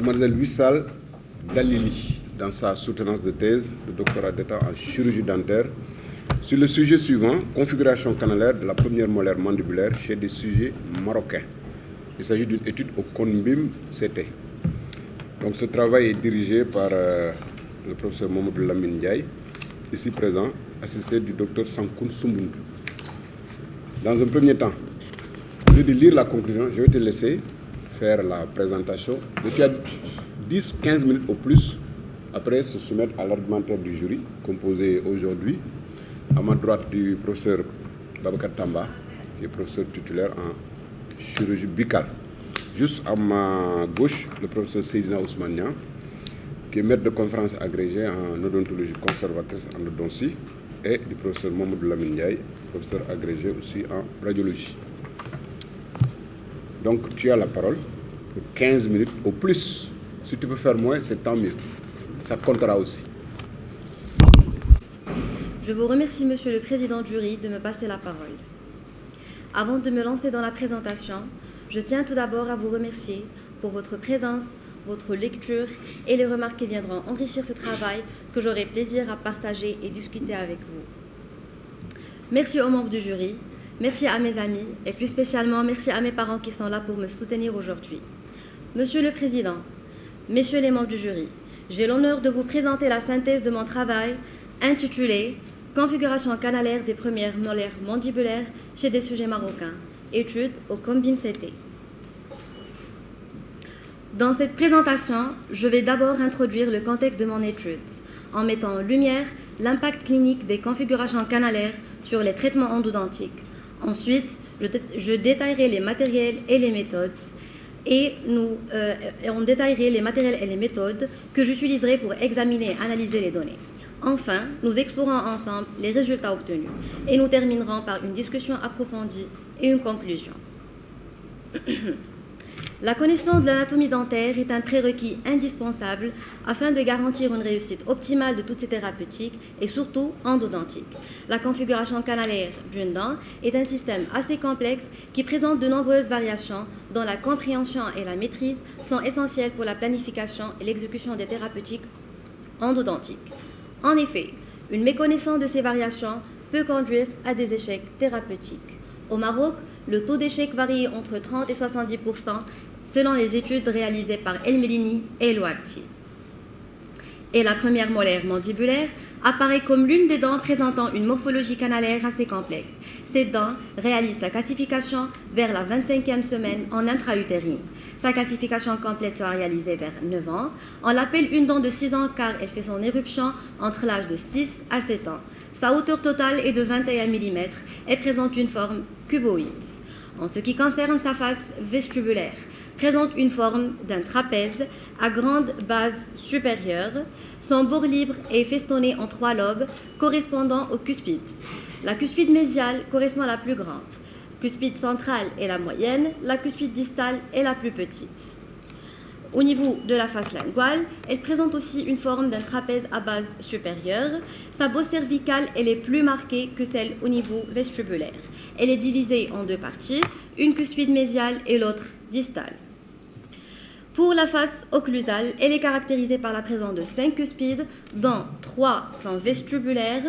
Mlle Wissal Dalili dans sa soutenance de thèse de doctorat d'État en chirurgie dentaire sur le sujet suivant, configuration canalaire de la première molaire mandibulaire chez des sujets marocains. Il s'agit d'une étude au CONBIM CT. Donc ce travail est dirigé par le professeur Mamadou Lamine Ndiaye, ici présent, assisté du docteur Sankoun Soumbundu. Dans un premier temps, au lieu de lire la conclusion, je vais te laisser faire la présentation. Depuis 10-15 minutes au plus, après se soumettre à l'argumentaire du jury, composé aujourd'hui, à ma droite du professeur Babacar Tamba, qui est professeur titulaire en chirurgie buccale. Juste à ma gauche, le professeur Seydina Ousmania, qui est maître de conférence agrégé en odontologie conservatrice en odontie, et du professeur Mamadou Lamine Ndiaye, professeur agrégé aussi en radiologie. Donc tu as la parole pour 15 minutes au plus. Si tu peux faire moins, c'est tant mieux. Ça comptera aussi. Je vous remercie, Monsieur le Président du jury, de me passer la parole. Avant de me lancer dans la présentation, je tiens tout d'abord à vous remercier pour votre présence, votre lecture et les remarques qui viendront enrichir ce travail que j'aurai plaisir à partager et discuter avec vous. Merci aux membres du jury, merci à mes amis et plus spécialement merci à mes parents qui sont là pour me soutenir aujourd'hui. Monsieur le Président, messieurs les membres du jury, j'ai l'honneur de vous présenter la synthèse de mon travail intitulé « Configuration canalaire des premières molaires mandibulaires chez des sujets marocains, étude au CONBIM CT ». Dans cette présentation, je vais d'abord introduire le contexte de mon étude, en mettant en lumière l'impact clinique des configurations canalaires sur les traitements endodontiques. Ensuite, je détaillerai les matériels et les méthodes, on détaillerait les matériels et les méthodes que j'utiliserai pour examiner et analyser les données. Enfin, nous explorerons ensemble les résultats obtenus et nous terminerons par une discussion approfondie et une conclusion. La connaissance de l'anatomie dentaire est un prérequis indispensable afin de garantir une réussite optimale de toutes ces thérapeutiques et surtout endodontiques. La configuration canalaire d'une dent est un système assez complexe qui présente de nombreuses variations dont la compréhension et la maîtrise sont essentielles pour la planification et l'exécution des thérapeutiques endodontiques. En effet, une méconnaissance de ces variations peut conduire à des échecs thérapeutiques. Au Maroc, le taux d'échec varie entre 30 et 70% selon les études réalisées par El Melini et El Ouarti. Et la première molaire mandibulaire apparaît comme l'une des dents présentant une morphologie canalaire assez complexe. Cette dent réalise sa classification vers la 25e semaine en intra-utérine. Sa classification complète sera réalisée vers 9 ans. On l'appelle une dent de 6 ans car elle fait son éruption entre l'âge de 6 à 7 ans. Sa hauteur totale est de 21 mm et présente une forme cuboïde. En ce qui concerne sa face vestibulaire, présente une forme d'un trapèze à grande base supérieure. Son bord libre est festonné en 3 lobes correspondant aux cuspides. La cuspide médiale correspond à la plus grande. Cuspide centrale est la moyenne, la cuspide distale est la plus petite. Au niveau de la face linguale, elle présente aussi une forme d'un trapèze à base supérieure. Sa bosse cervicale elle est plus marquée que celle au niveau vestibulaire. Elle est divisée en 2 parties, une cuspide médiale et l'autre distale. Pour la face occlusale, elle est caractérisée par la présence de 5 cuspides, dont 3 sont vestibulaires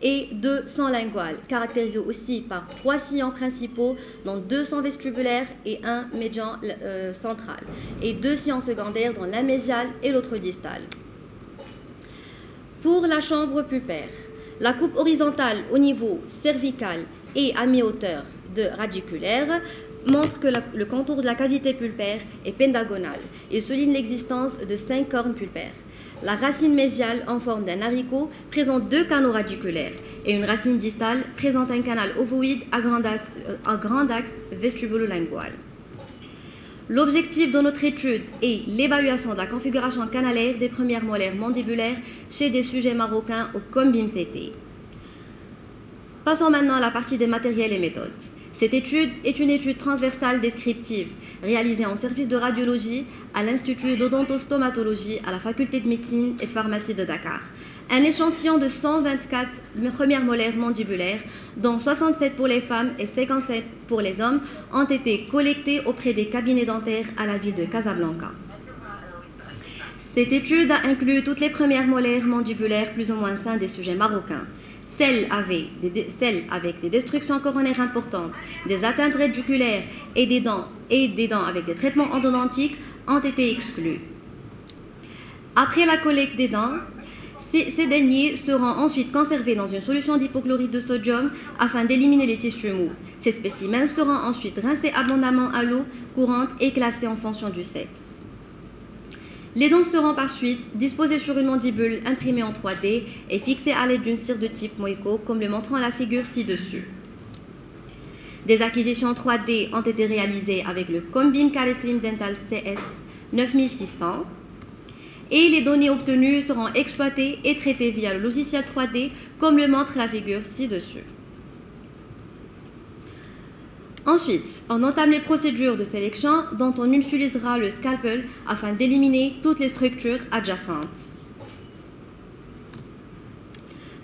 et 2 sont linguales, caractérisées aussi par 3 sillons principaux, dont 2 sont vestibulaires et 1 médian central, et 2 sillons secondaires, dont l'un médial et l'autre distal. Pour la chambre pulpaire, la coupe horizontale au niveau cervical et à mi-hauteur de radiculaire montre que le contour de la cavité pulpaire est pentagonal et souligne l'existence de 5 cornes pulpaires. La racine médiale en forme d'un haricot présente 2 canaux radiculaires et une racine distale présente un canal ovoïde à grand axe vestibulo-lingual. L'objectif de notre étude est l'évaluation de la configuration canalaire des premières molaires mandibulaires chez des sujets marocains au CONBIM CT. Passons maintenant à la partie des matériels et méthodes. Cette étude est une étude transversale descriptive réalisée en service de radiologie à l'Institut d'odontostomatologie à la Faculté de médecine et de pharmacie de Dakar. Un échantillon de 124 premières molaires mandibulaires, dont 67 pour les femmes et 57 pour les hommes, ont été collectés auprès des cabinets dentaires à la ville de Casablanca. Cette étude a inclus toutes les premières molaires mandibulaires plus ou moins saines des sujets marocains. Celles avec des destructions coronaires importantes, des atteintes réticulaires et des dents avec des traitements endodontiques ont été exclues. Après la collecte des dents, ces derniers seront ensuite conservés dans une solution d'hypochlorite de sodium afin d'éliminer les tissus mous. Ces spécimens seront ensuite rincés abondamment à l'eau courante et classés en fonction du sexe. Les dents seront par suite disposées sur une mandibule imprimée en 3D et fixées à l'aide d'une cire de type Moico, comme le montrant la figure ci-dessus. Des acquisitions 3D ont été réalisées avec le Combim Carestream Dental CS 9600 et les données obtenues seront exploitées et traitées via le logiciel 3D, comme le montre la figure ci-dessus. Ensuite, on entame les procédures de sélection dont on utilisera le scalpel afin d'éliminer toutes les structures adjacentes.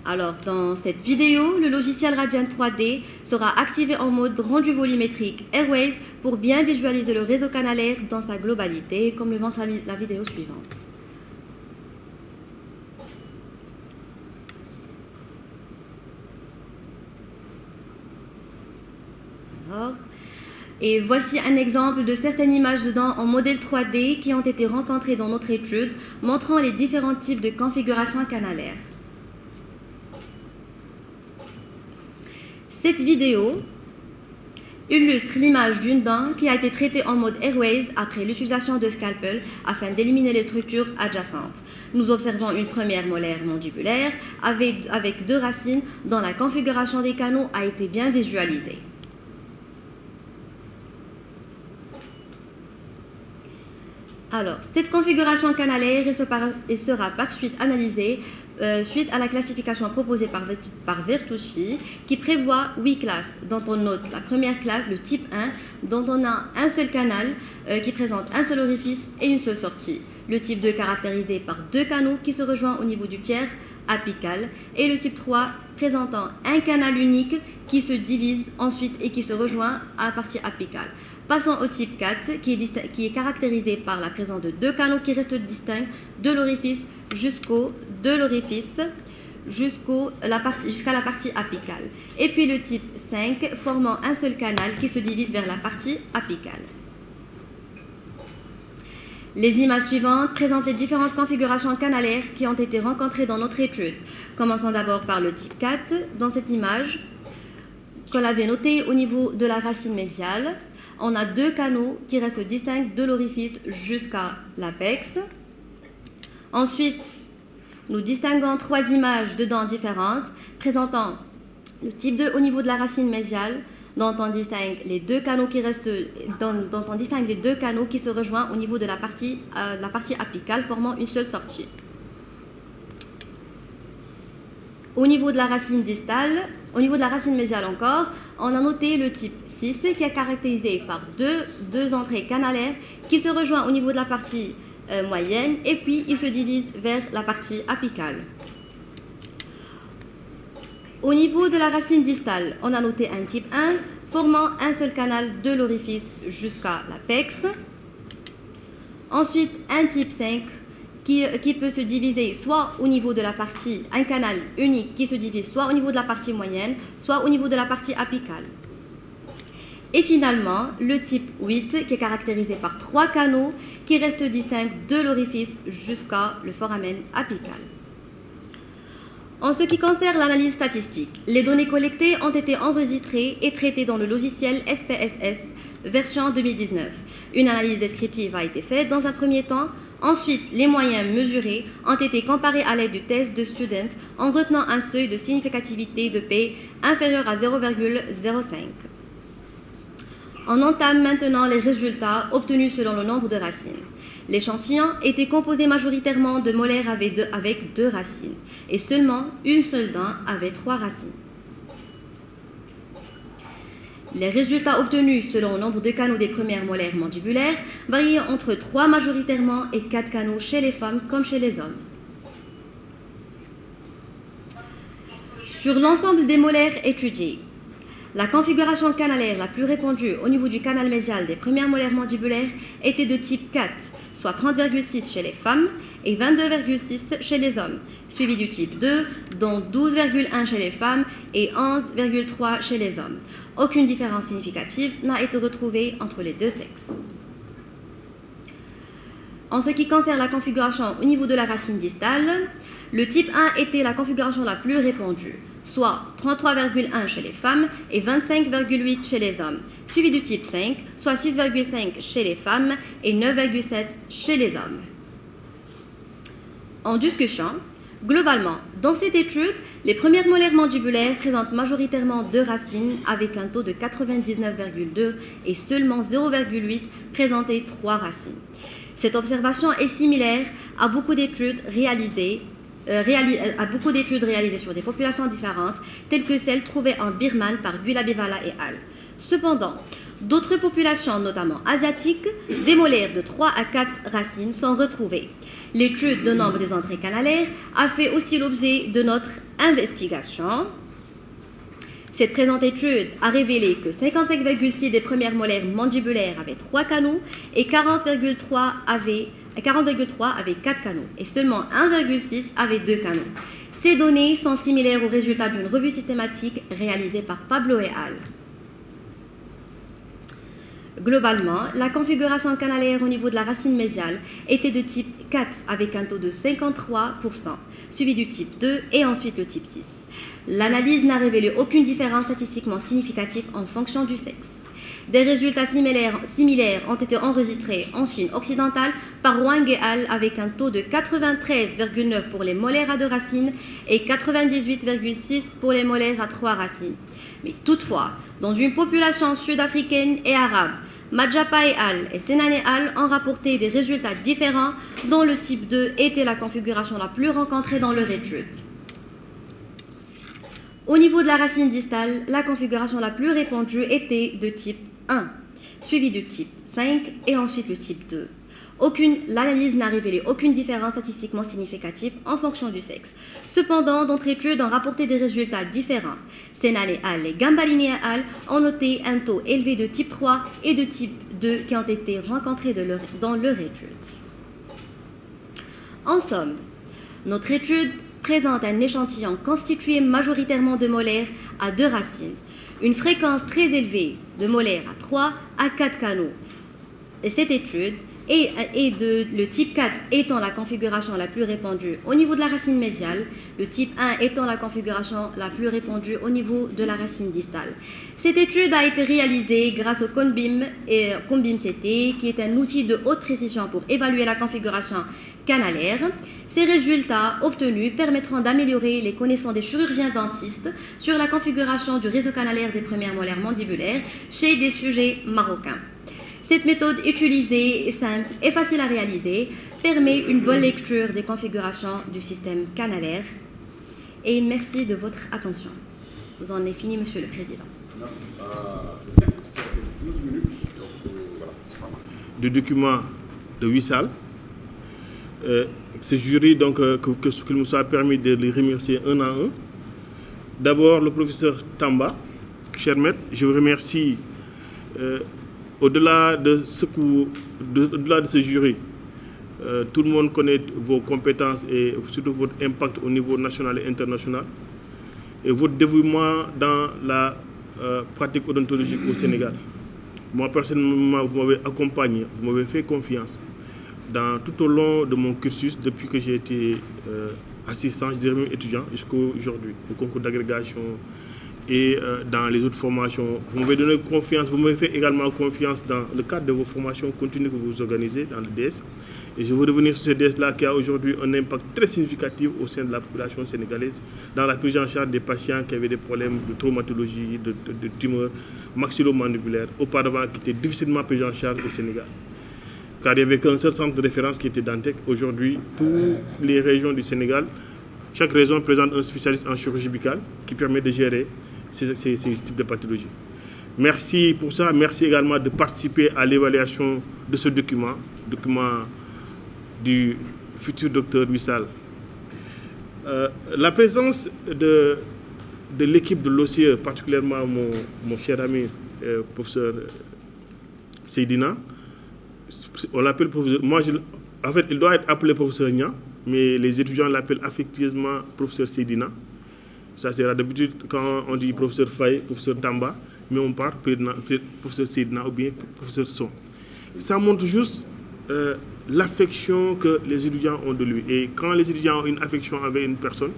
Alors, dans cette vidéo, le logiciel Radiant 3D sera activé en mode rendu volumétrique Airways pour bien visualiser le réseau canalaire dans sa globalité, comme le montre la vidéo suivante. Et voici un exemple de certaines images de dents en modèle 3D qui ont été rencontrées dans notre étude, montrant les différents types de configurations canalaires. Cette vidéo illustre l'image d'une dent qui a été traitée en mode Airways après l'utilisation de scalpel afin d'éliminer les structures adjacentes. Nous observons une première molaire mandibulaire avec deux racines dont la configuration des canaux a été bien visualisée. Alors, cette configuration canalaire sera par suite analysée suite à la classification proposée par Vertucci, qui prévoit 8 classes, dont on note la première classe, le type 1, dont on a un seul canal qui présente un seul orifice et une seule sortie. Le type 2 caractérisé par 2 canaux qui se rejoignent au niveau du tiers apical, et le type 3 présentant un canal unique qui se divise ensuite et qui se rejoint à la partie apicale. Passons au type 4 qui est caractérisé par la présence de 2 canaux qui restent distincts de l'orifice jusqu'à la partie apicale. Et puis le type 5 formant un seul canal qui se divise vers la partie apicale. Les images suivantes présentent les différentes configurations canalaires qui ont été rencontrées dans notre étude. Commençons d'abord par le type 4. Dans cette image, qu'on avait noté au niveau de la racine médiale, on a 2 canaux qui restent distincts de l'orifice jusqu'à l'apex. Ensuite, nous distinguons 3 images de dents différentes présentant le type 2 au niveau de la racine médiale, dont on distingue les 2 canaux qui se rejoignent au niveau de la partie apicale, formant une seule sortie. Au niveau de la racine distale, au niveau de la racine médiale encore, on a noté le type 6 qui est caractérisé par deux entrées canalaires qui se rejoignent au niveau de la partie moyenne et puis ils se divisent vers la partie apicale. Au niveau de la racine distale, on a noté un type 1 formant un seul canal de l'orifice jusqu'à l'apex. Ensuite, un type 5 qui peut se diviser soit au niveau de la partie, un canal unique qui se divise soit au niveau de la partie moyenne, soit au niveau de la partie apicale. Et finalement, le type 8 qui est caractérisé par 3 canaux qui restent distincts de l'orifice jusqu'à le foramen apical. En ce qui concerne l'analyse statistique, les données collectées ont été enregistrées et traitées dans le logiciel SPSS version 2019. Une analyse descriptive a été faite dans un premier temps. Ensuite, les moyens mesurés ont été comparés à l'aide du test de Student en retenant un seuil de significativité de P inférieur à 0,05. On entame maintenant les résultats obtenus selon le nombre de racines. L'échantillon était composé majoritairement de molaires avec 2 racines et seulement une seule dent avait 3 racines. Les résultats obtenus selon le nombre de canaux des premières molaires mandibulaires varient entre 3 majoritairement et 4 canaux chez les femmes comme chez les hommes. Sur l'ensemble des molaires étudiés, la configuration canalaire la plus répandue au niveau du canal médial des premières molaires mandibulaires était de type 4, soit 30,6 chez les femmes et 22,6 chez les hommes, suivi du type 2, dont 12,1 chez les femmes et 11,3 chez les hommes. Aucune différence significative n'a été retrouvée entre les deux sexes. En ce qui concerne la configuration au niveau de la racine distale, le type 1 était la configuration la plus répandue, soit 33,1 chez les femmes et 25,8 chez les hommes, suivi du type 5, soit 6,5 chez les femmes et 9,7 chez les hommes. En discussion, globalement, dans cette étude, les premières molaires mandibulaires présentent majoritairement 2 racines avec un taux de 99,2 et seulement 0,8 présentaient 3 racines. Cette observation est similaire à beaucoup d'études réalisées sur des populations différentes, telles que celles trouvées en Birmanie par Gulabevala et al. Cependant, d'autres populations, notamment asiatiques, des molaires de 3 à 4 racines sont retrouvées. L'étude de nombre des entrées canalaires a fait aussi l'objet de notre investigation. Cette présente étude a révélé que 55,6 des premières molaires mandibulaires avaient 3 canaux et 40,3 avaient 4 canaux et seulement 1,6 avait 2 canaux. Ces données sont similaires aux résultats d'une revue systématique réalisée par Pablo et al. Globalement, la configuration canalaire au niveau de la racine mésiale était de type 4 avec un taux de 53%, suivi du type 2 et ensuite le type 6. L'analyse n'a révélé aucune différence statistiquement significative en fonction du sexe. Des résultats similaires ont été enregistrés en Chine occidentale par Wang et al. Avec un taux de 93,9 pour les molaires à 2 racines et 98,6 pour les molaires à 3 racines. Mais toutefois, dans une population sud-africaine et arabe, Majapa et al. Et Senan et al. Ont rapporté des résultats différents dont le type 2 était la configuration la plus rencontrée dans leur étude. Au niveau de la racine distale, la configuration la plus répandue était de type 1, suivi du type 5 et ensuite le type 2. L'analyse n'a révélé aucune différence statistiquement significative en fonction du sexe. Cependant, d'autres études ont rapporté des résultats différents. Senan et al. Et Gambalini et al. Ont noté un taux élevé de type 3 et de type 2 qui ont été rencontrés dans leur étude. En somme, notre étude présente un échantillon constitué majoritairement de molaires à 2 racines, une fréquence très élevée de molaires à 3 à 4 canaux. Et cette étude le type 4 étant la configuration la plus répandue au niveau de la racine mésiale, le type 1 étant la configuration la plus répandue au niveau de la racine distale. Cette étude a été réalisée grâce au CONBIM-CT, qui est un outil de haute précision pour évaluer la configuration canalaire. Ces résultats obtenus permettront d'améliorer les connaissances des chirurgiens dentistes sur la configuration du réseau canalaire des premières molaires mandibulaires chez des sujets marocains. Cette méthode utilisée est simple et facile à réaliser, permet une bonne lecture des configurations du système canalaire. Et merci de votre attention. Vous en avez fini, Monsieur le Président. Du document de Wissal. Ce jury, donc, qu'il nous a permis de les remercier un à un. D'abord, le professeur Tamba, cher maître, je vous remercie. Au-delà de ce jury, tout le monde connaît vos compétences et surtout votre impact au niveau national et international et votre dévouement dans la pratique odontologique au Sénégal. Moi, personnellement, vous m'avez accompagné, vous m'avez fait confiance tout au long de mon cursus depuis que j'ai été assistant, je dirais même étudiant, jusqu'à aujourd'hui, au concours d'agrégation et dans les autres formations. Vous m'avez donné confiance, vous m'avez fait également confiance dans le cadre de vos formations continues que vous organisez dans le DS. Et je veux revenir sur ce DS-là qui a aujourd'hui un impact très significatif au sein de la population sénégalaise dans la prise en charge des patients qui avaient des problèmes de traumatologie, de tumeurs maxillomandibulaires, auparavant qui étaient difficilement pris en charge au Sénégal. Car il n'y avait qu'un seul centre de référence qui était Dantec. Aujourd'hui, toutes les régions du Sénégal, chaque région présente un spécialiste en chirurgie buccale qui permet de gérer ces types de pathologies. Merci pour ça. Merci également de participer à l'évaluation de ce document du futur docteur Wissal. La présence de l'équipe de l'OCE, particulièrement mon cher ami professeur Seydina, on l'appelle professeur. En fait, il doit être appelé professeur Nia, mais les étudiants l'appellent affectueusement professeur Sedina. Ça, c'est d'habitude quand on dit professeur Faye, professeur Tamba, mais on parle peut-être professeur Sedina ou bien professeur Son. Ça montre juste l'affection que les étudiants ont de lui. Et quand les étudiants ont une affection avec une personne,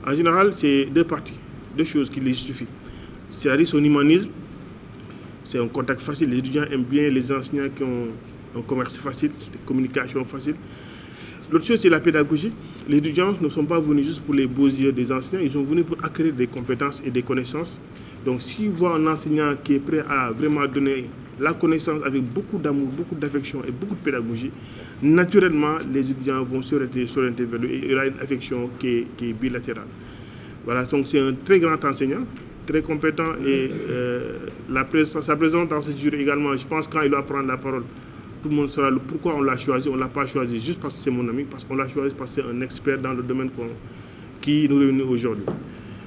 en général, c'est deux choses qui les justifient. C'est-à-dire son humanisme, c'est un contact facile. Les étudiants aiment bien les enseignants qui ont un commerce facile, des communications faciles. L'autre chose, c'est la pédagogie. Les étudiants ne sont pas venus juste pour les beaux yeux des enseignants, ils sont venus pour acquérir des compétences et des connaissances. Donc, s'ils voient un enseignant qui est prêt à vraiment donner la connaissance avec beaucoup d'amour, beaucoup d'affection et beaucoup de pédagogie, naturellement, les étudiants vont s'orienter vers lui et il y aura une affection qui est bilatérale. Voilà, donc c'est un très grand enseignant, très compétent et sa présence dans ce jury également, je pense quand il va prendre la parole, tout le monde saura pourquoi on l'a choisi. On ne l'a pas choisi juste parce que c'est mon ami, parce qu'on l'a choisi parce que c'est un expert dans le domaine qui nous réunit aujourd'hui.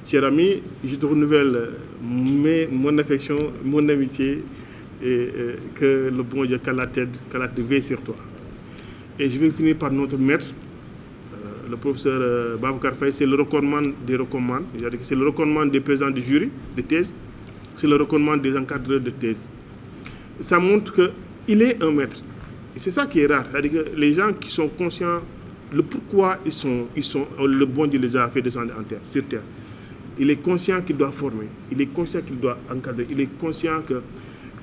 Cher ami, je te renouvelle mon affection, mon amitié et que le bon Dieu, qu'Allah t'aide, qu'Allah te veille sur toi. Et je vais finir par notre maître, le professeur Baboucar Faye, c'est le recommandant des recommandes, c'est le recommandant des présidents du jury de thèse, c'est le recommandant des encadreurs de thèse. Ça montre qu'il est un maître. Et c'est ça qui est rare, c'est-à-dire que les gens qui sont conscients le pourquoi ils sont, le bon Dieu les a fait descendre sur terre. Il est conscient qu'il doit former, il est conscient qu'il doit encadrer, il est conscient que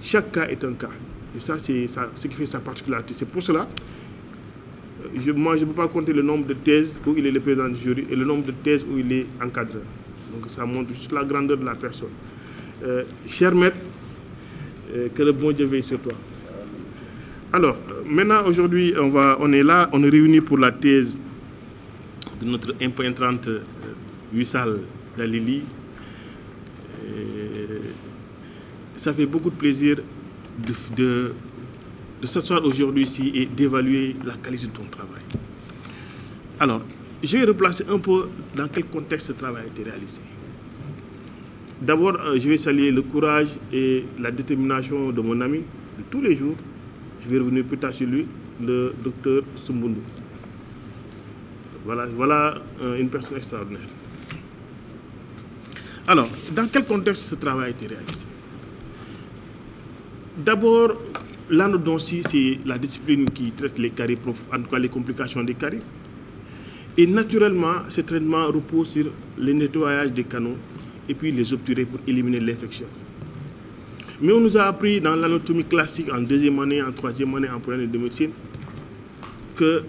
chaque cas est un cas. Et ça, c'est ce qui fait sa particularité. C'est pour cela, moi, je ne peux pas compter le nombre de thèses où il est le président du jury et le nombre de thèses où il est encadreur. Donc ça montre juste la grandeur de la personne. Cher maître, que le bon Dieu veille sur toi. Alors, maintenant, aujourd'hui, on est là, on est réunis pour la thèse de notre impénétrante Wissal Dalili. Ça fait beaucoup de plaisir de s'asseoir aujourd'hui ici et d'évaluer la qualité de ton travail. Alors, je vais replacer un peu dans quel contexte ce travail a été réalisé. D'abord, je vais saluer le courage et la détermination de mon ami de tous les jours. Je vais revenir plus tard sur lui, le docteur Sumbundu. Voilà une personne extraordinaire. Alors, dans quel contexte ce travail a été réalisé? D'abord, l'endodontie, c'est la discipline qui traite les caries, en tout cas les complications des caries. Et naturellement, ce traitement repose sur le nettoyage des canaux et puis les obturer pour éliminer l'infection. Mais on nous a appris dans l'anatomie classique en deuxième année, en troisième année, en première année de médecine, que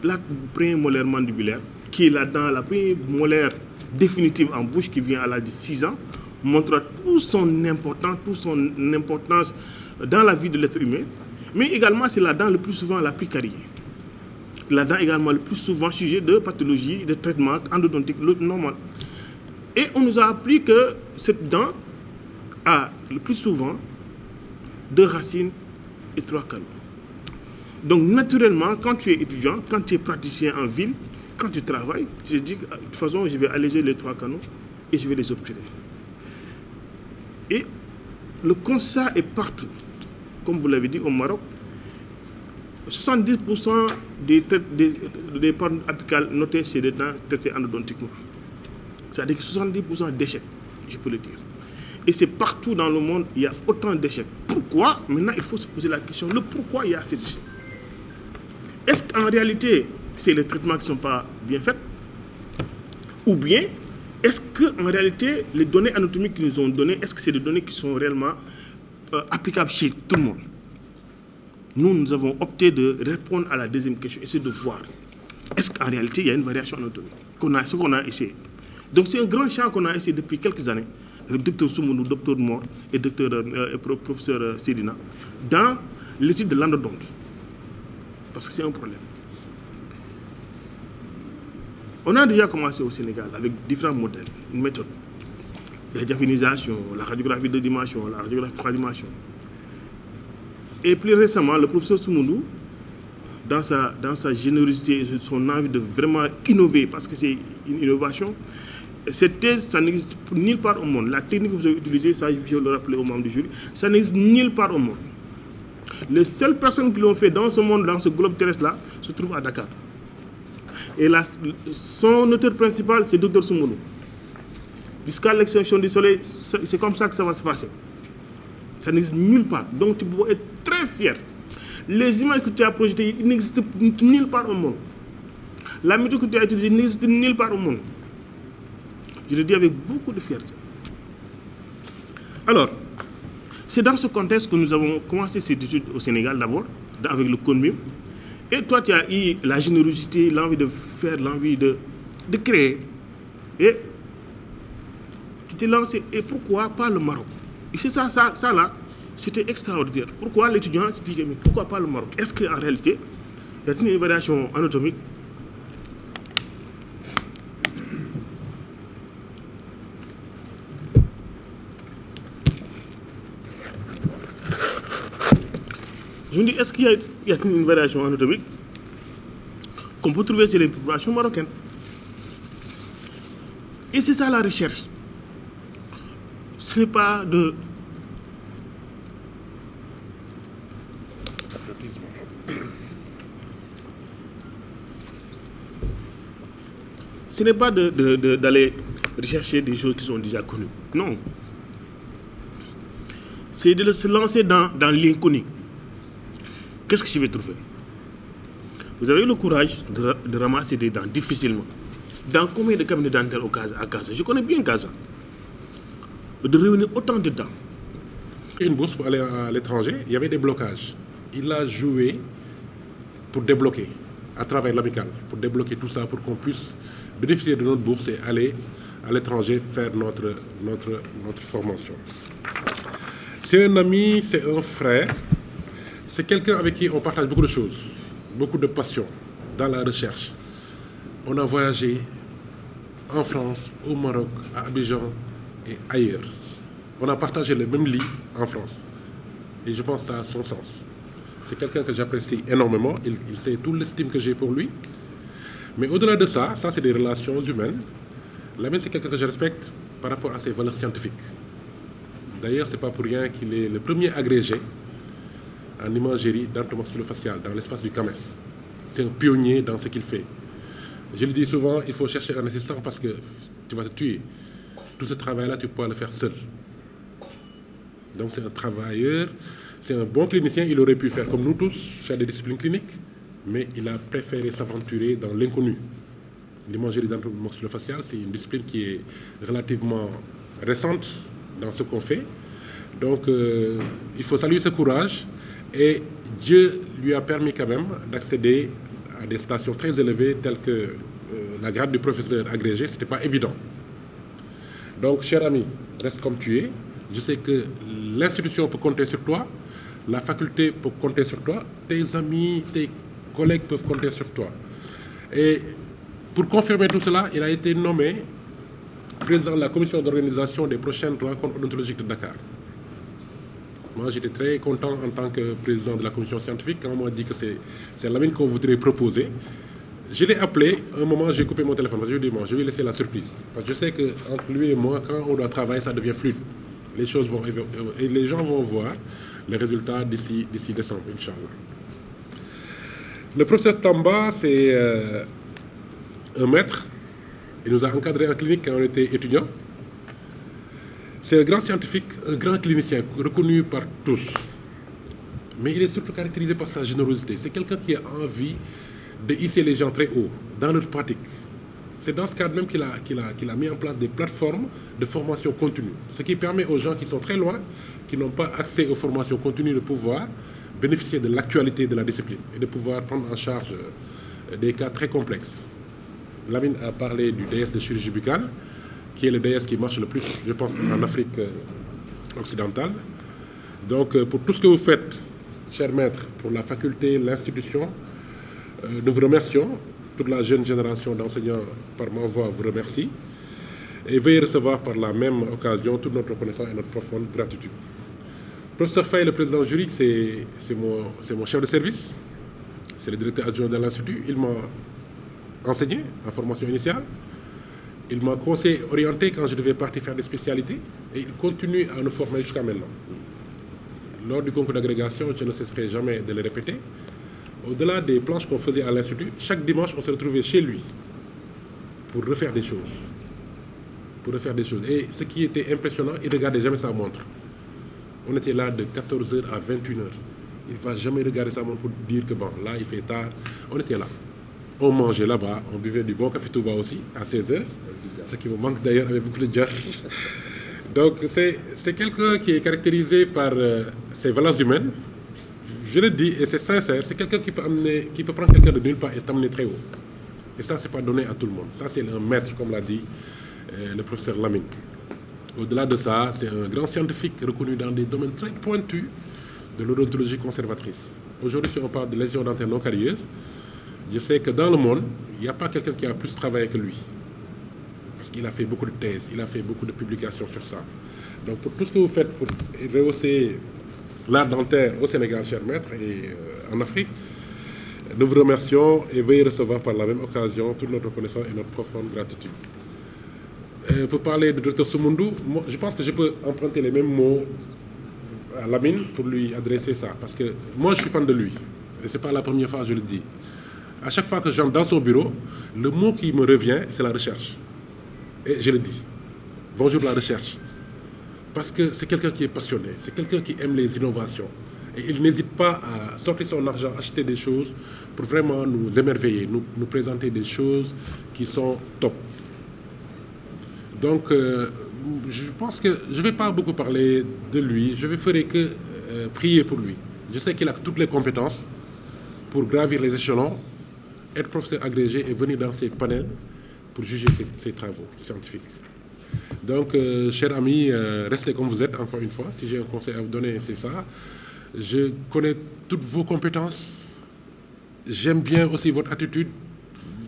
la première molaire mandibulaire, qui est la première molaire définitive en bouche qui vient à l'âge de 6 ans, montre toute son importance dans la vie de l'être humain, mais également c'est la dent le plus souvent la plus cariée. La dent également le plus souvent sujet de pathologie, de traitement endodontique normal. Et on nous a appris que cette dent a le plus souvent 2 racines et 3 canaux. Donc naturellement, quand tu es étudiant, quand tu es praticien en ville, quand tu travailles, je dis de toute façon je vais alléger les 3 canaux et je vais les obturer. Et le constat est partout. Comme vous l'avez dit au Maroc, 70% des paroles apicales notées, c'est des dents traitées endodontiquement. C'est-à-dire que 70% d'échecs, je peux le dire. Et c'est partout dans le monde, il y a autant d'échecs. Pourquoi? Maintenant, il faut se poser la question, le pourquoi il y a ces échecs. Est-ce qu'en réalité, c'est les traitements qui ne sont pas bien faits? Ou bien, est-ce qu'en réalité, les données anatomiques qu'ils nous ont données, est-ce que c'est des données qui sont réellement applicables chez tout le monde? Nous avons opté de répondre à la deuxième question, essayer de voir. Est-ce qu'en réalité, il y a une variation anatomique? Ce qu'on a essayé. Donc, c'est un grand champ qu'on a essayé depuis quelques années, avec le Dr Soumoundou, Dr Mor et professeur Sedina, dans l'étude de l'endodonte. Parce que c'est un problème. On a déjà commencé au Sénégal avec différents modèles, une méthode. La diaphanisation, la radiographie 2 dimensions, la radiographie 3 dimensions. Et plus récemment, le professeur Soumoundou, dans sa générosité et son envie de vraiment innover, parce que c'est une innovation, cette thèse, ça n'existe nulle part au monde. La technique que vous avez utilisée, ça je vais le rappeler aux membres du jury, ça n'existe nulle part au monde. Les seules personnes qui l'ont fait dans ce monde, dans ce globe terrestre-là, se trouvent à Dakar. Et son auteur principal, c'est Dr Soumboulou. Jusqu'à l'extinction du soleil, c'est comme ça que ça va se passer. Ça n'existe nulle part. Donc tu peux être très fier. Les images que tu as projetées, ils n'existent nulle part au monde. La méthode que tu as utilisée n'existe nulle part au monde. Je le dis avec beaucoup de fierté. Alors, c'est dans ce contexte que nous avons commencé cette étude au Sénégal d'abord, avec le CONMIM. Et toi, tu as eu la générosité, l'envie de faire, l'envie de créer. Et tu t'es lancé. Et pourquoi pas le Maroc? Et c'est ça là, c'était extraordinaire. Pourquoi l'étudiant s'est dit, mais pourquoi pas le Maroc? Est-ce qu'en réalité, il y a une variation anatomique? Je me dis, est-ce qu'il y a une variation anatomique qu'on peut trouver chez les populations marocaines? Et c'est ça la recherche. Ce n'est pas de... Ce n'est pas d'aller rechercher des choses qui sont déjà connues. Non. C'est de se lancer dans l'inconnu. Qu'est-ce que je vais trouver? Vous avez eu le courage de ramasser des dents difficilement. Dans combien de cabinets dentaires à Casa? Je connais bien Casa. De réunir autant de dents. Une bourse pour aller à l'étranger, il y avait des blocages. Il a joué pour débloquer, à travers l'amicale, pour débloquer tout ça, pour qu'on puisse bénéficier de notre bourse et aller à l'étranger faire notre formation. C'est un ami, c'est un frère, c'est quelqu'un avec qui on partage beaucoup de choses, beaucoup de passion dans la recherche. On a voyagé en France, au Maroc, à Abidjan et ailleurs. On a partagé le même lit en France. Et je pense que ça a son sens. C'est quelqu'un que j'apprécie énormément. Il sait tout l'estime que j'ai pour lui. Mais au-delà de ça, ça c'est des relations humaines. Lamine, c'est quelqu'un que je respecte par rapport à ses valeurs scientifiques. D'ailleurs, ce n'est pas pour rien qu'il est le premier agrégé en imagerie dentomaxillofaciale dans l'espace du CAMES. C'est un pionnier dans ce qu'il fait. Je le dis souvent, il faut chercher un assistant parce que tu vas te tuer. Tout ce travail-là, tu peux pas le faire seul. Donc c'est un travailleur, c'est un bon clinicien. Il aurait pu faire comme nous tous, faire des disciplines cliniques, mais il a préféré s'aventurer dans l'inconnu. L'imagerie dentomaxillofaciale, c'est une discipline qui est relativement récente dans ce qu'on fait. Donc il faut saluer ce courage. Et Dieu lui a permis quand même d'accéder à des stations très élevées telles que la grade du professeur agrégé. Ce n'était pas évident. Donc, cher ami, reste comme tu es. Je sais que l'institution peut compter sur toi, la faculté peut compter sur toi, tes amis, tes collègues peuvent compter sur toi. Et pour confirmer tout cela, il a été nommé président de la commission d'organisation des prochaines rencontres odontologiques de Dakar. Moi, j'étais très content en tant que président de la commission scientifique quand on m'a dit que c'est Lamine qu'on voudrait proposer. Je l'ai appelé, un moment j'ai coupé mon téléphone, parce que je lui ai dit, je vais laisser la surprise. Parce que je sais qu'entre lui et moi, quand on doit travailler, ça devient fluide. Les choses vont et les gens vont voir les résultats d'ici décembre, Inch'Allah. Le professeur Tamba, c'est un maître. Il nous a encadrés en clinique quand on était étudiants. C'est un grand scientifique, un grand clinicien, reconnu par tous. Mais il est surtout caractérisé par sa générosité. C'est quelqu'un qui a envie de hisser les gens très haut dans leur pratique. C'est dans ce cadre même qu'il a mis en place des plateformes de formation continue. Ce qui permet aux gens qui sont très loin, qui n'ont pas accès aux formations continues, de pouvoir bénéficier de l'actualité de la discipline et de pouvoir prendre en charge des cas très complexes. Lamine a parlé du DS de chirurgie buccale, qui est le DS qui marche le plus, je pense, en Afrique occidentale. Donc, pour tout ce que vous faites, cher maître, pour la faculté, l'institution, nous vous remercions. Toute la jeune génération d'enseignants, par ma voix, vous remercie. Et veuillez recevoir par la même occasion toute notre reconnaissance et notre profonde gratitude. Professeur Faye, le président jury, c'est mon chef de service. C'est le directeur adjoint de l'Institut. Il m'a enseigné en formation initiale. Il m'a conseillé, orienté quand je devais partir faire des spécialités. Et il continue à nous former jusqu'à maintenant. lors du concours d'agrégation, je ne cesserai jamais de le répéter. Au-delà des planches qu'on faisait à l'Institut, chaque dimanche, on se retrouvait chez lui pour refaire des choses. Et ce qui était impressionnant, il ne regardait jamais sa montre. On était là de 14h à 21h. Il ne va jamais regarder sa montre pour dire que bon, là, il fait tard. On était là. On mangeait là-bas, on buvait du bon café Touba aussi, à 16h. Ce qui me manque d'ailleurs avec beaucoup de jar. Donc, c'est quelqu'un qui est caractérisé par ses valeurs humaines. Je le dis, et c'est sincère, c'est quelqu'un qui peut prendre quelqu'un de nulle part et t'amener très haut. Et ça, ce n'est pas donné à tout le monde. Ça, c'est un maître, comme l'a dit le professeur Lamine. Au-delà de ça, c'est un grand scientifique reconnu dans des domaines très pointus de l'odontologie conservatrice. Aujourd'hui, si on parle de lésions dentaires non carieuses, je sais que dans le monde, il n'y a pas quelqu'un qui a plus travaillé que lui. Parce qu'il a fait beaucoup de thèses, il a fait beaucoup de publications sur ça. Donc, pour tout ce que vous faites pour rehausser l'art dentaire au Sénégal, cher maître, et en Afrique, nous vous remercions et veuillez recevoir par la même occasion toute notre reconnaissance et notre profonde gratitude. Pour parler de Dr Soumoundou, je pense que je peux emprunter les mêmes mots à Lamine pour lui adresser ça. Parce que moi, je suis fan de lui. Et ce n'est pas la première fois que je le dis. À chaque fois que j'entre dans son bureau, le mot qui me revient, c'est la recherche. Et je le dis. Bonjour la recherche. Parce que c'est quelqu'un qui est passionné, c'est quelqu'un qui aime les innovations. Et il n'hésite pas à sortir son argent, acheter des choses pour vraiment nous émerveiller, nous présenter des choses qui sont top. Donc, je pense que je ne vais pas beaucoup parler de lui, je ne ferai que prier pour lui. Je sais qu'il a toutes les compétences pour gravir les échelons, être professeur agrégé et venir dans ces panels pour juger ses travaux scientifiques. Donc, chers amis, restez comme vous êtes, encore une fois. Si j'ai un conseil à vous donner, c'est ça. Je connais toutes vos compétences. J'aime bien aussi votre attitude.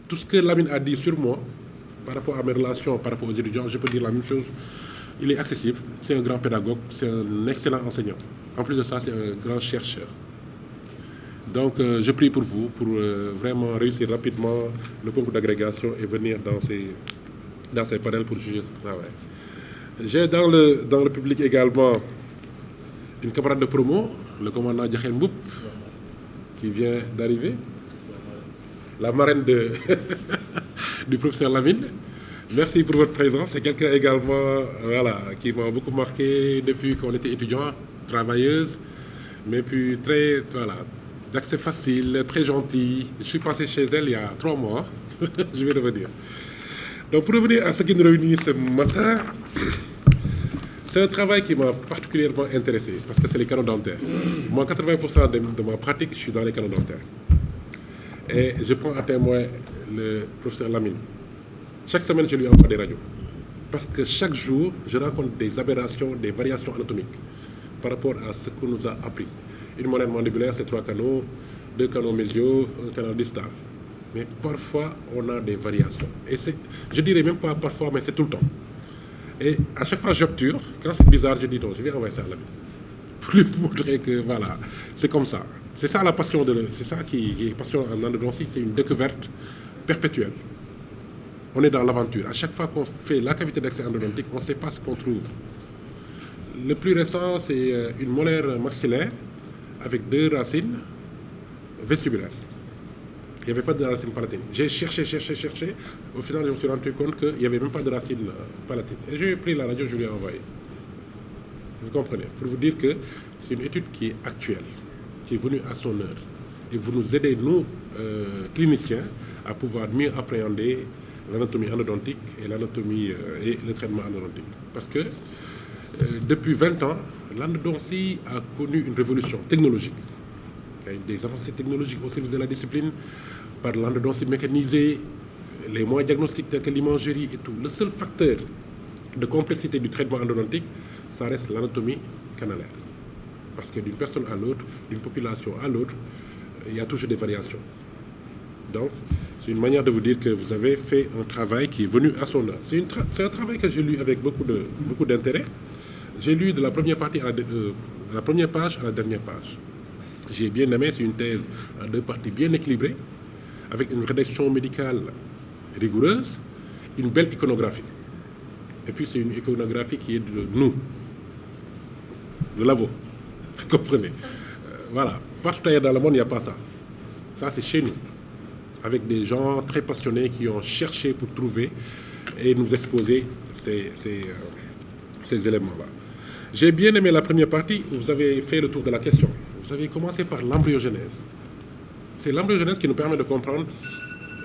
Tout ce que Lamine a dit sur moi, par rapport à mes relations, par rapport aux étudiants, je peux dire la même chose. Il est accessible, c'est un grand pédagogue, c'est un excellent enseignant. En plus de ça, c'est un grand chercheur. Donc, je prie pour vous, pour vraiment réussir rapidement le concours d'agrégation et venir dans ces panels pour juger ce travail. J'ai dans le public également une camarade de promo, le commandant Djakhen Mboup, qui vient d'arriver, la marraine du professeur Lamine. Merci pour votre présence. C'est quelqu'un également qui m'a beaucoup marqué depuis qu'on était étudiant, travailleuse, mais puis très, d'accès facile, très gentil. Je suis passé chez elle il y a 3 mois, je vais revenir. Donc pour revenir à ce qui nous réunit ce matin, c'est un travail qui m'a particulièrement intéressé, parce que c'est les canaux dentaires. Moi, 80% de ma pratique, je suis dans les canaux dentaires. Et je prends à témoin le professeur Lamine. Chaque semaine, je lui envoie des radios. Parce que chaque jour, je rencontre des aberrations, des variations anatomiques par rapport à ce qu'on nous a appris. Une molaire mandibulaire, c'est 3 canaux, 2 canaux médiaux, un canal distal. Mais parfois, on a des variations. Et je dirais même pas parfois, mais c'est tout le temps. Et à chaque fois, j'obture. Quand c'est bizarre, je dis non, je vais envoyer ça à Lamine. Pour lui montrer que, voilà, c'est comme ça. C'est ça la passion, c'est ça qui est passion en endodontie, c'est une découverte perpétuelle. On est dans l'aventure. À chaque fois qu'on fait la cavité d'accès endodontique, on ne sait pas ce qu'on trouve. Le plus récent, c'est une molaire maxillaire avec 2 racines vestibulaires. Il n'y avait pas de racine palatine. J'ai cherché. Au final, je me suis rendu compte qu'il n'y avait même pas de racine palatine. Et j'ai pris la radio, je lui ai envoyé. Vous comprenez? Pour vous dire que c'est une étude qui est actuelle, qui est venue à son heure. Et vous nous aidez, nous, cliniciens, à pouvoir mieux appréhender l'anatomie endodontique et l'anatomie et le traitement endodontique. Parce que depuis 20 ans, l'endodontie a connu une révolution technologique. Il y a des avancées technologiques au service de la discipline, par l'endodontie mécanisée, les moyens diagnostiques tels que l'imagerie et tout. Le seul facteur de complexité du traitement endodontique, ça reste l'anatomie canalaire. Parce que d'une personne à l'autre, d'une population à l'autre, il y a toujours des variations. Donc, c'est une manière de vous dire que vous avez fait un travail qui est venu à son heure. C'est un travail que j'ai lu avec beaucoup d'intérêt. J'ai lu de la première partie à la première page à la dernière page. J'ai bien aimé, c'est une thèse en 2 parties bien équilibrée, avec une rédaction médicale rigoureuse, une belle iconographie. Et puis c'est une iconographie qui est de nous, le labo, Vous comprenez? Voilà. Partout ailleurs dans le monde, il n'y a pas ça. Ça, c'est chez nous. Avec des gens très passionnés qui ont cherché pour trouver et nous exposer ces éléments-là. J'ai bien aimé la première partie où vous avez fait le tour de la question. Vous avez commencé par l'embryogenèse. C'est l'embryogenèse qui nous permet de comprendre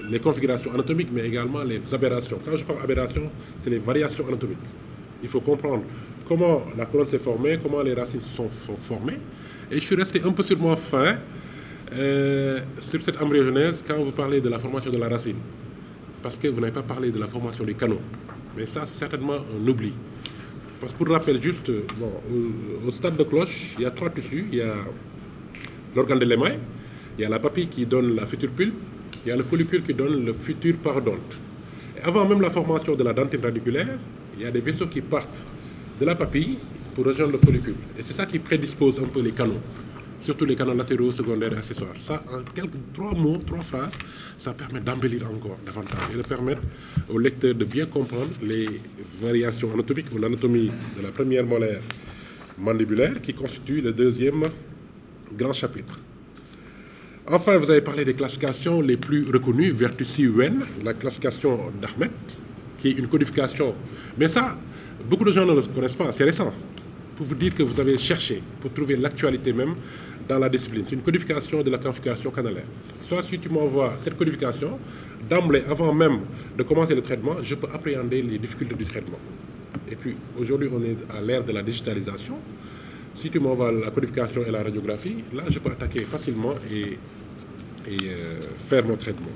les configurations anatomiques, mais également les aberrations. Quand je parle aberrations, c'est les variations anatomiques. Il faut comprendre comment la colonne s'est formée, comment les racines sont formées. Et je suis resté un peu sur mon fin sur cette embryogenèse quand vous parlez de la formation de la racine. Parce que vous n'avez pas parlé de la formation des canaux. Mais ça, c'est certainement un oubli. Parce que pour rappel juste, bon, au stade de cloche, il y a 3 tissus. Il y a l'organe de l'émail, il y a la papille qui donne la future pulpe, il y a le follicule qui donne le futur parodonte. Et avant même la formation de la dentine radiculaire, il y a des vaisseaux qui partent de la papille pour rejoindre le follicule. Et c'est ça qui prédispose un peu les canaux, surtout les canaux latéraux, secondaires et accessoires. Ça, en 3 mots, 3 phrases, ça permet d'embellir encore davantage et de permettre au lecteur de bien comprendre les variations anatomiques ou l'anatomie de la première molaire mandibulaire qui constitue le deuxième grand chapitre. Enfin, vous avez parlé des classifications les plus reconnues, Vertussi-Wen, la classification d'Ahmed, qui est une codification. Mais ça, beaucoup de gens ne le connaissent pas, c'est récent. Pour vous dire que vous avez cherché, pour trouver l'actualité même dans la discipline. C'est une codification de la configuration canalaire. Soit si tu m'envoies cette codification, d'emblée, avant même de commencer le traitement, je peux appréhender les difficultés du traitement. Et puis, aujourd'hui, on est à l'ère de la digitalisation. Si tu m'envoies la codification et la radiographie, là, je peux attaquer facilement et faire mon traitement.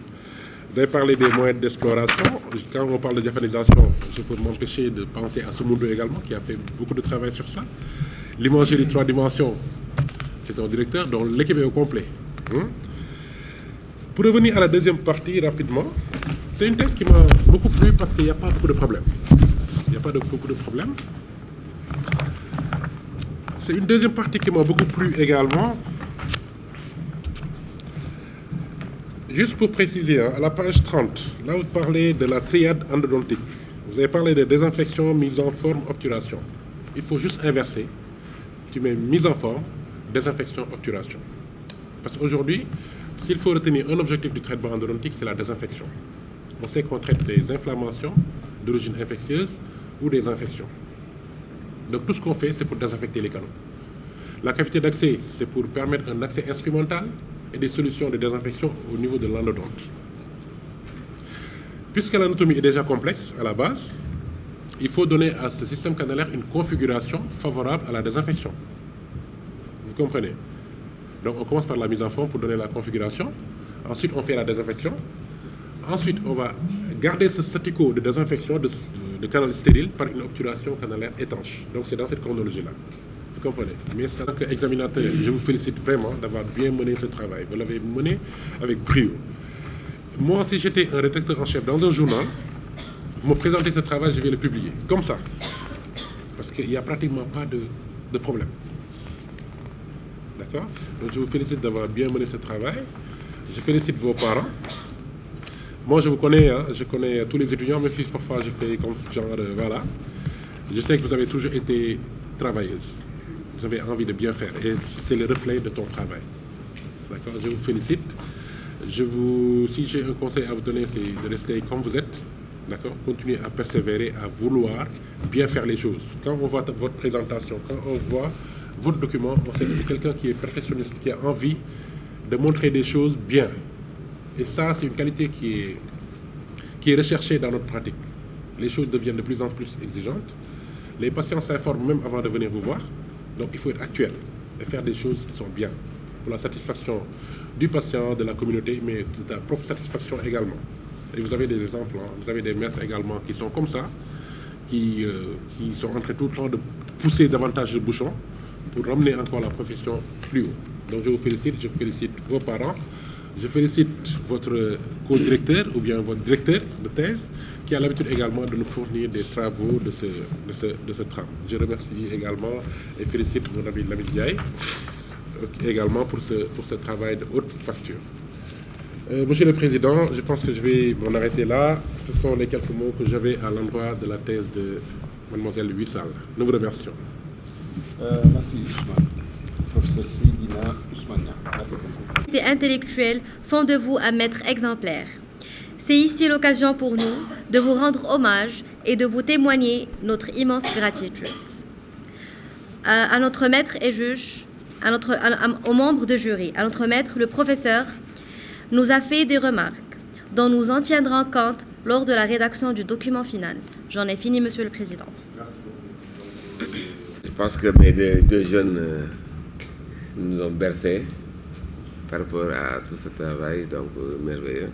Vous avez parlé des moyens d'exploration. Quand on parle de diaphanisation, je peux m'empêcher de penser à Sumundo également, qui a fait beaucoup de travail sur ça. L'imagerie 3 dimensions, c'est un directeur dont l'équipe est au complet. Pour revenir à la deuxième partie rapidement, c'est une thèse qui m'a beaucoup plu parce qu'il n'y a pas beaucoup de problèmes. Il n'y a pas beaucoup de problèmes. C'est une deuxième partie qui m'a beaucoup plu également. Juste pour préciser, à la page 30, là vous parlez de la triade endodontique. Vous avez parlé de désinfection, mise en forme, obturation. Il faut juste inverser. Tu mets mise en forme, désinfection, obturation. Parce qu'aujourd'hui, s'il faut retenir un objectif du traitement endodontique, c'est la désinfection. On sait qu'on traite des inflammations d'origine infectieuse ou des infections. Donc tout ce qu'on fait, c'est pour désinfecter les canaux. La cavité d'accès, c'est pour permettre un accès instrumental et des solutions de désinfection au niveau de l'endodonte. Puisque l'anatomie est déjà complexe à la base, il faut donner à ce système canalaire une configuration favorable à la désinfection. Vous comprenez? Donc on commence par la mise en forme pour donner la configuration. Ensuite, on fait la désinfection. Ensuite, on va garder ce statu quo de désinfection de canal stérile par une obturation canalaire étanche. Donc c'est dans cette chronologie-là. Vous comprenez? Mais en tant qu'examinateur, je vous félicite vraiment d'avoir bien mené ce travail. Vous l'avez mené avec brio. Moi, si j'étais un rédacteur en chef dans un journal, vous me présentez ce travail, je vais le publier. Comme ça. Parce qu'il n'y a pratiquement pas de problème. D'accord? Donc je vous félicite d'avoir bien mené ce travail. Je félicite vos parents. Moi, je vous connais, hein, je connais tous les étudiants, même si parfois je fais comme ce genre, voilà. Je sais que vous avez toujours été travailleuse. Vous avez envie de bien faire et c'est le reflet de ton travail. D'accord? Je vous félicite. Si j'ai un conseil à vous donner, c'est de rester comme vous êtes. D'accord? Continuez à persévérer, à vouloir bien faire les choses. Quand on voit votre présentation, quand on voit votre document, on sait que c'est quelqu'un qui est perfectionniste, qui a envie de montrer des choses bien. Et ça, c'est une qualité qui est recherchée dans notre pratique. Les choses deviennent de plus en plus exigeantes. Les patients s'informent même avant de venir vous voir. Donc il faut être actuel et faire des choses qui sont bien pour la satisfaction du patient, de la communauté, mais de ta propre satisfaction également. Et vous avez des exemples, hein. Vous avez des maîtres également qui sont comme ça, qui sont en train tout le temps de pousser davantage le bouchon pour ramener encore la profession plus haut. Donc je vous félicite, je félicite vos parents, je félicite votre co-directeur ou bien votre directeur de thèse qui a l'habitude également de nous fournir des travaux de ce tram. Je remercie également et félicite mon ami Lamine Diaye également pour ce travail de haute facture. Monsieur le Président, je pense que je vais m'en arrêter là. Ce sont les quelques mots que j'avais à l'endroit de la thèse de Mademoiselle Wissal. Nous vous remercions. Merci Ousmane. professeur Seydina Ousmania. Merci beaucoup. Les intellectuels font de vous un maître exemplaire. C'est ici l'occasion pour nous de vous rendre hommage et de vous témoigner notre immense gratitude. À notre maître et juge, aux membres de jury, à notre maître, le professeur, nous a fait des remarques dont nous en tiendrons compte lors de la rédaction du document final. J'en ai fini, Monsieur le Président. Je pense que mes deux jeunes nous ont bercés par rapport à tout ce travail donc merveilleux.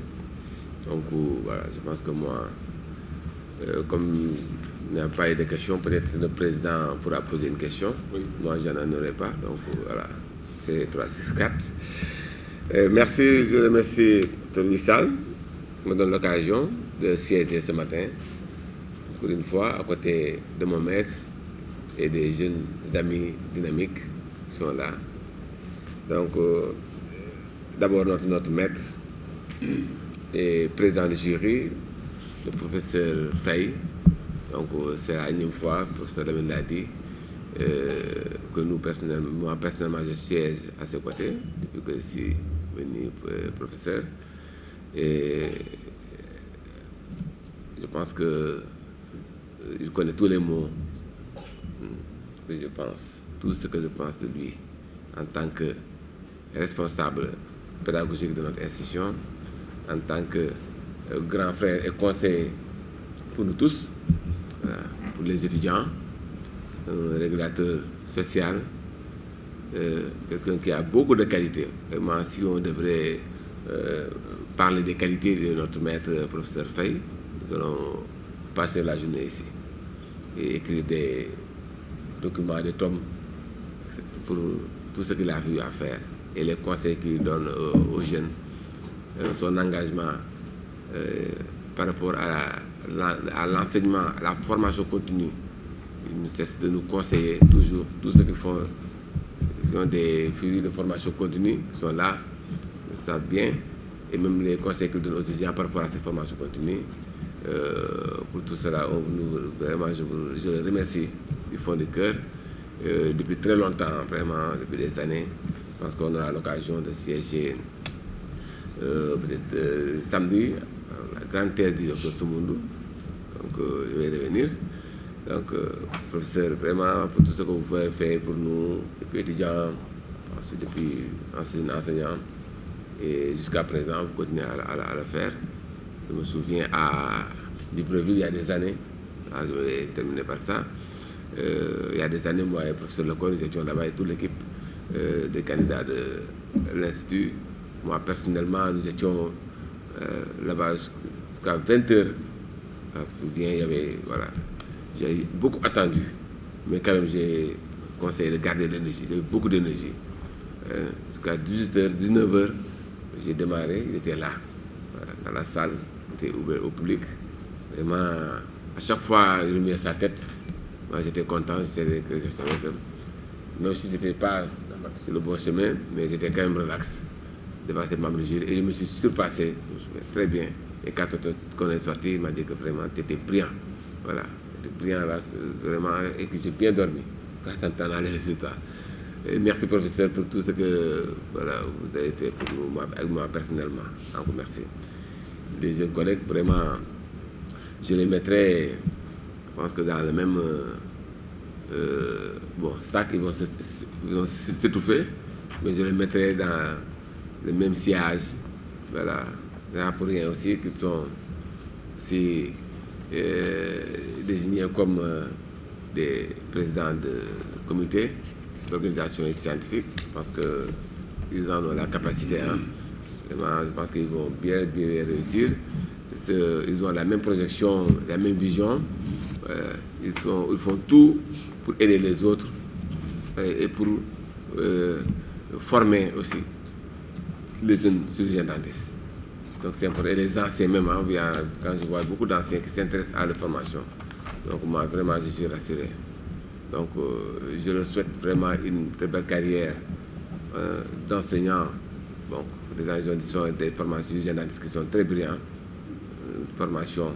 Donc voilà, je pense que moi, comme il n'y a pas eu de questions, peut-être le président pourra poser une question. Oui. Moi, je n'en aurai pas. Donc voilà, c'est 3, 6, 4. Merci, je remercie Dr Wissal qui me donne l'occasion de siéger ce matin, encore une fois, à côté de mon maître et des jeunes amis dynamiques qui sont là. Donc, d'abord notre maître et président du jury, le professeur Faye. Donc, c'est la énième fois, le professeur Lamine l'a dit, que moi personnellement, je siège à ses côtés depuis que je suis venu professeur. Et je pense qu'il connaît tous les mots que je pense, tout ce que je pense de lui en tant que responsable pédagogique de notre institution, en tant que grand frère et conseiller pour nous tous, pour les étudiants, un régulateur social, quelqu'un qui a beaucoup de qualités. Vraiment, si on devrait parler des qualités de notre maître professeur Faye, nous allons passer la journée ici et écrire des documents, des tomes pour tout ce qu'il a eu à faire et les conseils qu'il donne aux jeunes, son engagement par rapport à l'enseignement, à la formation continue. Il ne cesse de nous conseiller toujours. Tous ceux qui ont des filières de formation continue sont là, ils savent bien, et même les conseils qu'il donne aux étudiants par rapport à cette formation continue. Pour tout cela, vraiment, je le remercie du fond du cœur. Depuis très longtemps, vraiment, depuis des années, je pense qu'on aura l'occasion de siéger peut-être samedi, la grande thèse du Dr Soumoundou. Donc, je vais revenir. Donc, professeur, vraiment, pour tout ce que vous avez fait pour nous, depuis étudiants, ensuite depuis enseignants, et jusqu'à présent, vous continuez à le faire. Je me souviens à Libreville, il y a des années, là, je vais terminer par ça. Il y a des années, moi et le professeur Lecon, nous étions là-bas et toute l'équipe des candidats de l'Institut. Moi, personnellement, nous étions là-bas jusqu'à 20h. Je me souviens, il y avait, voilà, j'ai beaucoup attendu, mais quand même, j'ai conseillé de garder l'énergie, j'avais beaucoup d'énergie. Jusqu'à 18h, 19h, j'ai démarré, il était là, voilà, dans la salle, il était ouvert au public. Vraiment, à chaque fois, il remuait sa tête. Moi, j'étais content, je savais que même si je n'étais pas sur le bon chemin, mais j'étais quand même relax devant ces membres du jury. Et je me suis surpassé, je me souviens très bien. Et quand on est sorti, il m'a dit que vraiment, tu étais brillant. Voilà, tu étais brillant là, vraiment, et que j'ai bien dormi quand j'entends les résultats. Et merci, professeur, pour tout ce que voilà, vous avez fait pour nous, avec moi personnellement. Encore merci. Les jeunes collègues, vraiment, je les mettrai, je pense que dans le même sac, ils vont s'étouffer, mais je les mettrai dans le même sillage. Voilà. Il n'y a pour rien aussi qu'ils sont aussi désignés comme des présidents de comité d'organisation scientifique, parce qu'ils en ont la capacité. Hein. Vraiment, je pense qu'ils vont bien réussir. Ils ont la même projection, la même vision. Ils font tout pour aider les autres et pour former aussi les jeunes chirurgiens dentistes. Donc c'est important. Et les anciens même, hein, quand je vois beaucoup d'anciens qui s'intéressent à la formation. Donc moi, vraiment, je suis rassuré. Donc je leur souhaite vraiment une très belle carrière d'enseignants. Donc des gens qui sont des formations chirurgiens dentistes qui sont très brillants. Formation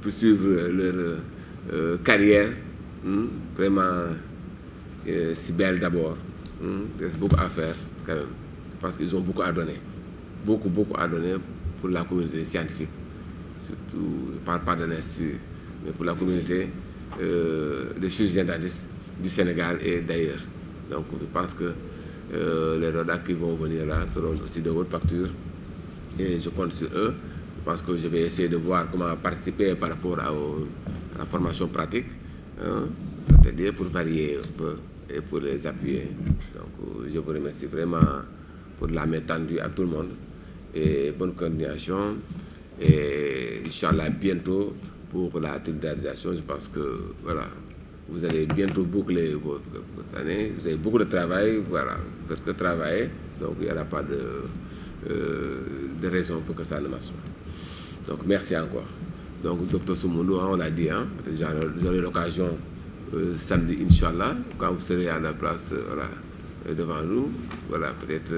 pour suivre leur carrière vraiment Sibel d'abord. Il reste beaucoup à faire quand même. Parce qu'ils ont beaucoup à donner. Beaucoup à donner pour la communauté scientifique. Surtout, je ne parle pas d'un institut, mais pour la communauté des chirurgiens dentistes du Sénégal et d'ailleurs. Donc je pense que les RODAC qui vont venir là seront aussi de haute facture et je compte sur eux. Je pense que je vais essayer de voir comment participer par rapport à la formation pratique, c'est-à-dire pour varier un peu et pour les appuyer. Donc je vous remercie vraiment pour la main tendue à tout le monde et bonne coordination et Inch'Allah bientôt pour la titularisation. Je pense que voilà, vous allez bientôt boucler votre année, vous avez beaucoup de travail, voilà, vous faites que travailler, donc il n'y aura pas de raison pour que ça ne marche pas. Donc merci encore. Donc Dr Soumondou, on l'a dit, peut-être vous aurez l'occasion samedi, Inch'Allah, quand vous serez à la place voilà, devant nous, voilà, peut-être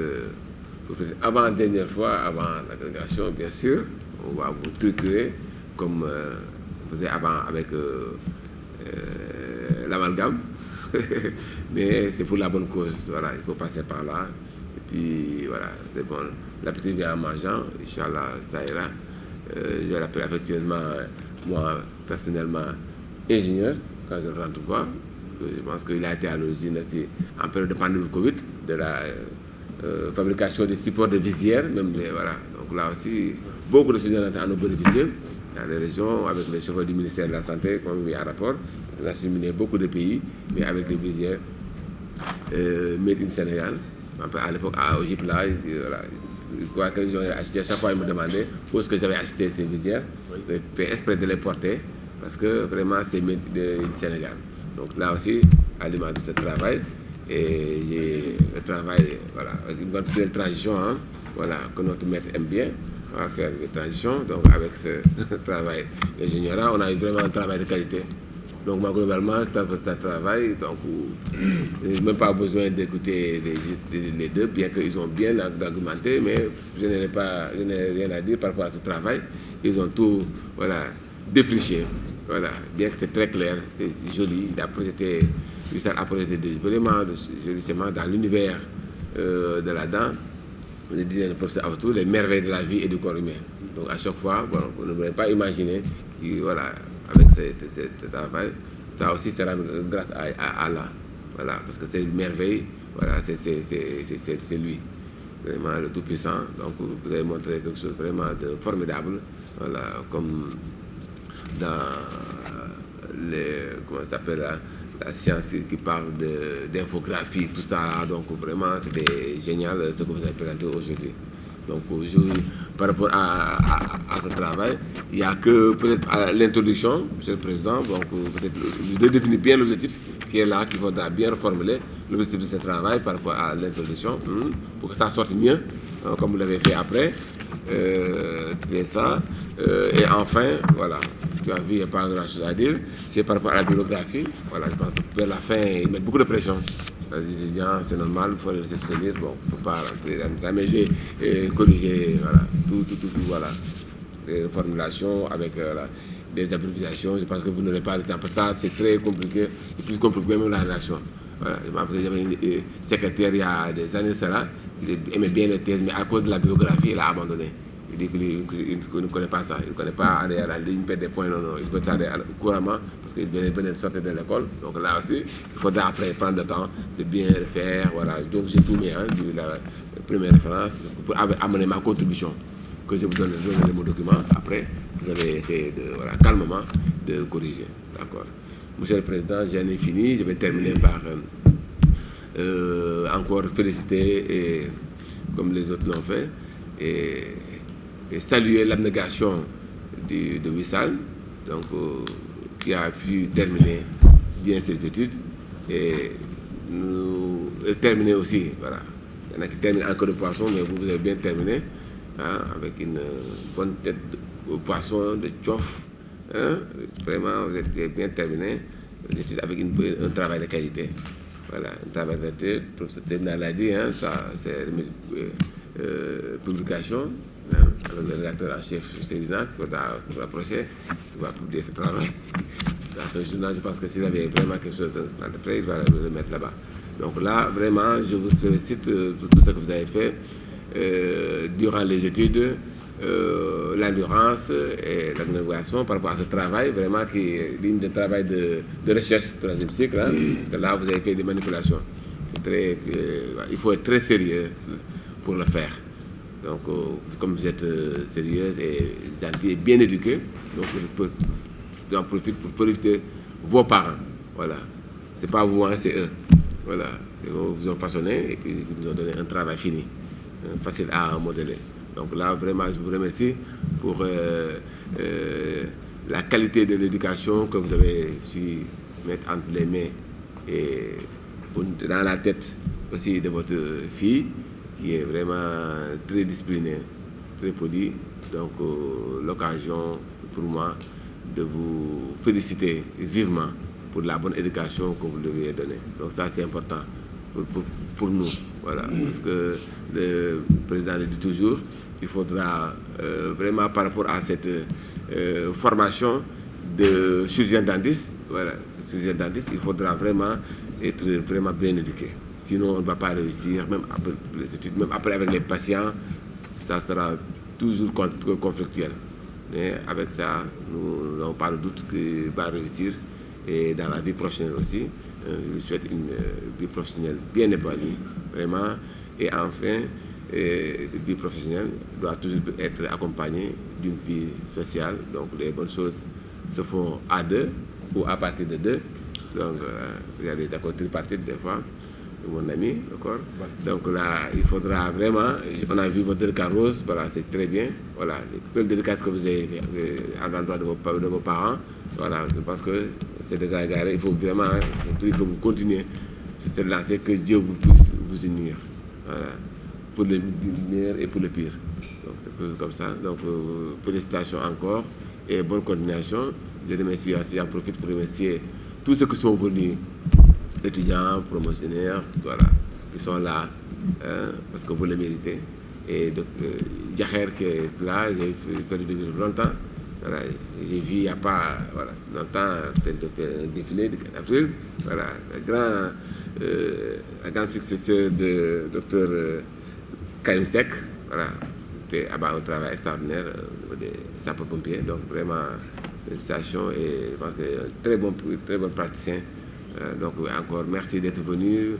avant la dernière fois, avant l'agrégation, bien sûr, on va vous triturer comme vous faisiez avant avec l'amalgame, mais c'est pour la bonne cause, voilà, il faut passer par là, et puis voilà, c'est bon, l'appétit vient en mangeant, Inch'Allah, ça ira. Je l'appelle affectueusement, moi, personnellement, ingénieur, quand je rentre voir, parce que je pense qu'il a été à l'origine en période de pandémie de Covid, de la fabrication des supports de visières, même voilà. Donc là aussi, beaucoup de étudiants en ont bénéficié dans les régions, avec les chauffeurs du ministère de la Santé, comme il y a un rapport. On a cheminé beaucoup de pays, mais avec les visières made in Sénégal. À l'époque, à Ogip, là, voilà, quoi que j'ai acheté, à chaque fois, ils me demandaient où est-ce que j'avais acheté ces visières. J'ai fait exprès de les porter, parce que vraiment, c'est made in Sénégal. Donc là aussi, à l'image de ce travail, et j'ai le travail, voilà, une bonne transition, voilà, que notre maître aime bien. On va faire une transition, donc avec ce travail d'ingénieur, on a eu vraiment un travail de qualité. Donc moi, globalement, je fais ce travail, donc je n'ai même pas besoin d'écouter les deux, bien qu'ils ont bien argumenté, mais je n'ai rien à dire par rapport à ce travail. Ils ont tout, voilà, défriché, voilà, bien que c'est très clair, c'est joli, il a projeté, vraiment justement dans l'univers de la dent. Je disais le professeur Avatou, les merveilles de la vie et du corps humain. Donc à chaque fois, bon, vous ne pouvez pas imaginer, voilà, avec ce travail, ça aussi sera grâce à Allah, voilà, parce que c'est une merveille, voilà, c'est lui, vraiment le Tout-Puissant. Donc vous avez montré quelque chose vraiment de formidable, voilà, comme dans comment ça s'appelle, la science qui parle d'infographie, tout ça. Donc vraiment, c'était génial ce que vous avez présenté aujourd'hui. Donc aujourd'hui, par rapport à ce travail, il n'y a que peut-être à l'introduction, Monsieur le Président, donc peut-être de définir bien l'objectif qui est là, qu'il faudra bien reformuler l'objectif de ce travail par rapport à l'introduction, pour que ça sorte mieux, comme vous l'avez fait après. Ça. Et enfin, voilà, tu as vu, il n'y a pas grand-chose à dire, c'est par rapport à la bibliographie. Voilà, je pense que vers la fin, ils mettent beaucoup de pression. Les étudiants, c'est normal, il faut les laisser se lire, bon, il ne faut pas rentrer dans ça, mais j'ai corrigé, voilà, tout, voilà, des formulations avec des abréviations. Je pense que vous n'aurez pas le temps, parce que ça, c'est très compliqué, c'est plus compliqué même la rédaction. Voilà, j'avais un secrétaire il y a des années, il aimait bien les thèses, mais à cause de la biographie, il a abandonné. Il dit qu'il ne connaît pas ça, il ne connaît pas aller à la ligne, perdre des points, non, il peut aller couramment, parce qu'il venait de sortir de l'école. Donc là aussi, il faudra après prendre le temps de bien le faire. Voilà. Donc j'ai tout mis, la première référence, pour amener ma contribution, que je vous donne mon document. Après, vous allez essayer de, voilà, calmement de corriger. D'accord. Monsieur le Président, j'en ai fini. Je vais terminer par encore féliciter, et, comme les autres l'ont fait, et saluer l'abnégation de Wissal, donc, qui a pu terminer bien ses études et terminer aussi. Voilà. Il y en a qui terminent encore de poisson, mais vous avez bien terminé, avec une bonne tête de poisson, de tchof. Vraiment, vous avez bien terminé vos études avec un travail de qualité. Voilà, un travail de qualité. Le professeur Tedna l'a dit, ça, c'est publication. Avec le rédacteur en chef Cédina, qui va approcher, il va publier ce travail. dans ce journal. Je pense que s'il avait vraiment quelque chose d'entreprise, il va le mettre là-bas. Donc là, vraiment, je vous félicite pour tout ce que vous avez fait durant les études, l'endurance et la navigation par rapport à ce travail, vraiment qui est digne d'un travail de recherche du troisième cycle. Hein, parce que là, vous avez fait des manipulations. Il faut être très sérieux pour le faire. Donc, comme vous êtes sérieuse et gentille et bien éduquée, donc j'en profite pour féliciter vos parents. Voilà. C'est pas vous, hein, c'est eux. Voilà. Ils vous ont façonné et puis ils nous ont donné un travail fini, facile à modeler. Donc là, vraiment, je vous remercie pour la qualité de l'éducation que vous avez su mettre entre les mains et dans la tête aussi de votre fille, qui est vraiment très disciplinée, très polie. Donc, l'occasion pour moi de vous féliciter vivement pour la bonne éducation que vous lui avez donnée. Donc ça, c'est important pour nous. Voilà. Parce que le président le dit toujours, il faudra vraiment, par rapport à cette formation de chirurgien-dentiste, voilà, chirurgien-dentiste, il faudra vraiment être vraiment bien éduqué. Sinon, on ne va pas réussir, même après les études, même après avec les patients, ça sera toujours conflictuel. Mais avec ça, nous n'avons pas de doute qu'il va réussir. Et dans la vie professionnelle aussi, je lui souhaite une vie professionnelle bien épanouie, vraiment. Et enfin, cette vie professionnelle doit toujours être accompagnée d'une vie sociale. Donc les bonnes choses se font à deux ou à partir de deux. Donc il y a des accords tripartites des fois, mon ami, d'accord. Donc là, il faudra vraiment, on a vu votre dédicace rose, voilà, c'est très bien. Voilà, les belles dédicaces que vous avez à l'endroit de vos parents. Voilà, je pense que c'est déjà égaré. Il faut vraiment que vous continuez sur cette lancée, que Dieu vous puisse vous unir. Voilà, pour le meilleur et pour le pire. Donc c'est comme ça. Donc félicitations encore et bonne continuation. Je remercie aussi, j'en profite pour remercier tous ceux qui sont venus, étudiants, promotionnaires, voilà, qui sont là, hein, parce que vous le méritez. Et donc, Djaher qui est là, j'ai fait de vivre longtemps. Voilà, j'ai vu il n'y a pas longtemps peut-être de faire un défilé de 4 avril. Voilà, la grande successeur de Dr Karim Seck, voilà, qui a un travail extraordinaire au niveau des sapeurs-pompiers. Donc vraiment, félicitations et je pense que très bon praticien. Donc encore merci d'être venu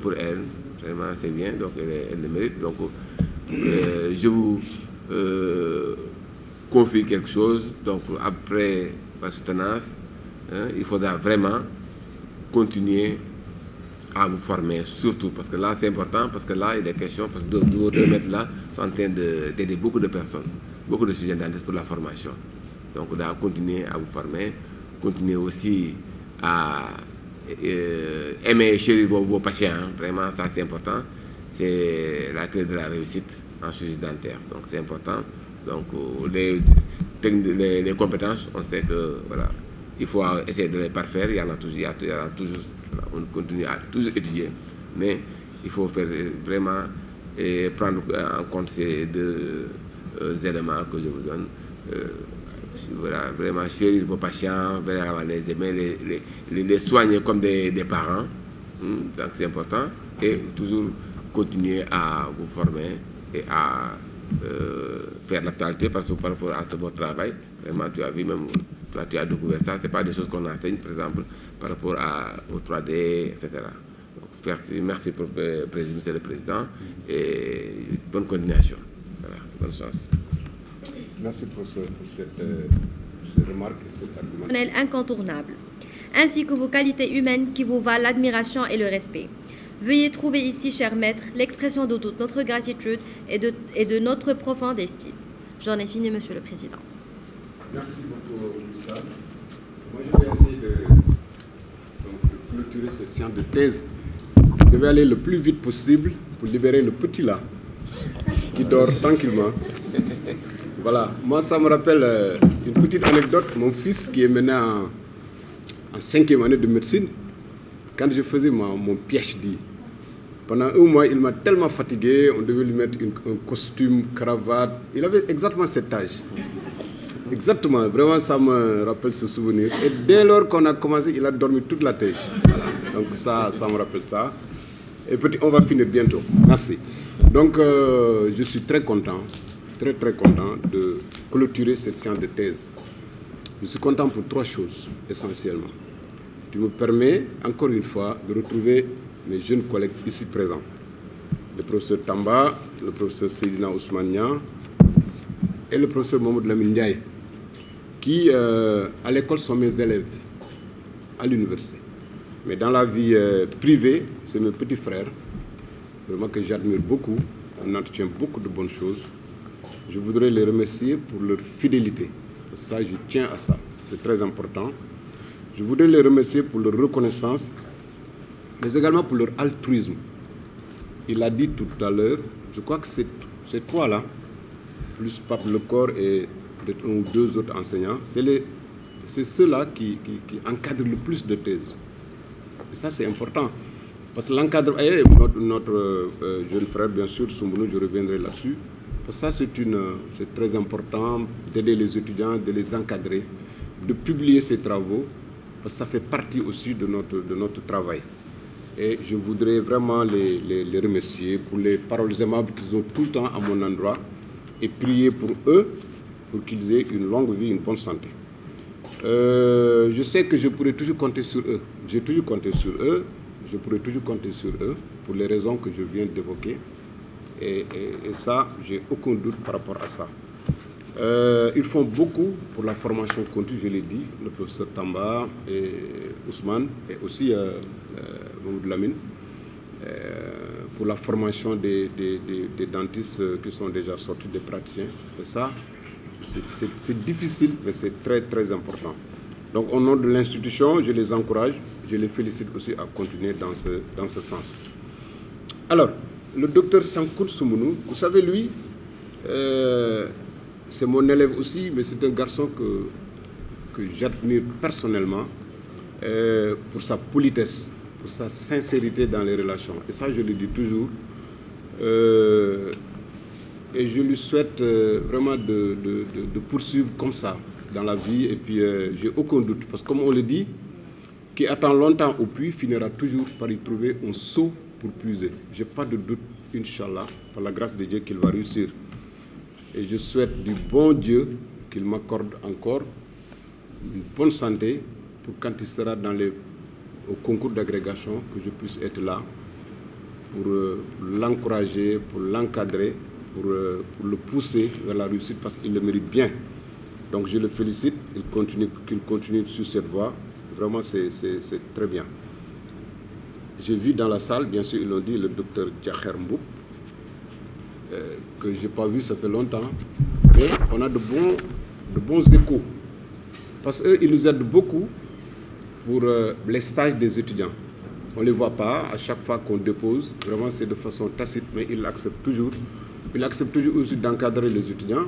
pour elle. Vraiment, c'est bien, donc elle le mérite. Donc je vous confie quelque chose. Donc après ma soutenance, hein, il faudra vraiment continuer à vous former, surtout parce que là c'est important, parce que là il est question, parce que vos 2 mètres là sont en train d'aider beaucoup de personnes, beaucoup de étudiants pour la formation. Donc on doit continuer à vous former, continuer aussi à aimer et chérir vos patients, hein. Vraiment ça c'est important, c'est la clé de la réussite en chirurgie dentaire, donc c'est important. Donc les compétences, on sait que voilà, il faut essayer de les parfaire, il y en a toujours, voilà, on continue à toujours étudier, mais il faut faire vraiment et prendre en compte ces 2 éléments que je vous donne. Voilà, vraiment chérir vos patients, vraiment les aimer, les soigner comme des parents, donc c'est important, et toujours continuer à vous former et à faire l'actualité, parce que par rapport à votre travail, vraiment tu as vu, même toi tu as découvert ça, c'est pas des choses qu'on enseigne, par exemple, par rapport au 3D, etc. Donc, merci pour Monsieur le Président et bonne continuation. Voilà, bonne chance. Merci pour ces remarques et cet argument. Incontournable, ainsi que vos qualités humaines qui vous valent l'admiration et le respect. Veuillez trouver ici, cher maître, l'expression de toute notre gratitude et de notre profonde estime. J'en ai fini, Monsieur le Président. Merci beaucoup, Moussa. Moi, je vais essayer de clôturer cette séance de thèse. Je vais aller le plus vite possible pour libérer le petit là, qui dort tranquillement. Voilà, moi ça me rappelle une petite anecdote. Mon fils qui est maintenant en 5e année de médecine, quand je faisais mon PhD, pendant 1 mois, il m'a tellement fatigué, on devait lui mettre un costume, cravate. Il avait exactement cet âge. Exactement, vraiment ça me rappelle ce souvenir. Et dès lors qu'on a commencé, il a dormi toute la thèse. Voilà. Donc ça me rappelle ça. Et on va finir bientôt. Merci. Donc je suis très content de clôturer cette séance de thèse. Je suis content pour 3 choses essentiellement. Tu me permets encore une fois de retrouver mes jeunes collègues ici présents. Le professeur Tamba, le professeur Seydina Ousmane Niang et le professeur Mamadou Lamine Ndiaye, qui à l'école sont mes élèves à l'université. Mais dans la vie privée, c'est mes petits frères, vraiment que j'admire beaucoup. On entretient beaucoup de bonnes choses. Je voudrais les remercier pour leur fidélité. Ça, je tiens à ça. C'est très important. Je voudrais les remercier pour leur reconnaissance, mais également pour leur altruisme. Il l'a dit tout à l'heure, je crois que ces 3-là, plus Pape Lecor et peut-être 1 ou 2 autres enseignants, c'est ceux-là qui encadrent le plus de thèses. Et ça, c'est important. Parce que l'encadrement, notre jeune frère, bien sûr, Soumbounou, je reviendrai là-dessus. Parce que ça, c'est très important d'aider les étudiants, de les encadrer, de publier ces travaux, parce que ça fait partie aussi de notre travail. Et je voudrais vraiment les remercier pour les paroles aimables qu'ils ont tout le temps à mon endroit et prier pour eux, pour qu'ils aient une longue vie, une bonne santé. Je sais que je pourrais toujours compter sur eux. J'ai toujours compté sur eux. Je pourrais toujours compter sur eux pour les raisons que je viens d'évoquer. Et ça, j'ai aucun doute par rapport à ça. Ils font beaucoup pour la formation continue, je l'ai dit, le professeur Tamba et Ousmane, et aussi Mamadou Lamine, pour la formation des dentistes qui sont déjà sortis, des praticiens. Et ça, c'est difficile, mais c'est très, très important. Donc, au nom de l'institution, je les encourage, je les félicite aussi à continuer dans ce sens. Alors, le docteur Sankour Soumbounou, vous savez, lui, c'est mon élève aussi, mais c'est un garçon que j'admire personnellement pour sa politesse, pour sa sincérité dans les relations. Et ça, je le dis toujours. Et je lui souhaite vraiment de poursuivre comme ça dans la vie. Et puis, j'ai aucun doute. Parce que comme on le dit, qui attend longtemps au puits finira toujours par y trouver un seau pour puiser. Je n'ai pas de doute, Inch'Allah, par la grâce de Dieu, qu'il va réussir. Et je souhaite du bon Dieu qu'il m'accorde encore une bonne santé pour quand il sera au concours d'agrégation, que je puisse être là pour l'encourager, pour l'encadrer, pour le pousser vers la réussite parce qu'il le mérite bien. Donc je le félicite, qu'il continue sur cette voie. Vraiment, c'est très bien. J'ai vu dans la salle, bien sûr, ils l'ont dit, le docteur Djakher Mboup, que je n'ai pas vu, ça fait longtemps. Mais on a de bons échos. Parce qu'ils nous aident beaucoup pour les stages des étudiants. On ne les voit pas à chaque fois qu'on dépose. Vraiment, c'est de façon tacite, mais ils l'acceptent toujours. Ils acceptent toujours aussi d'encadrer les étudiants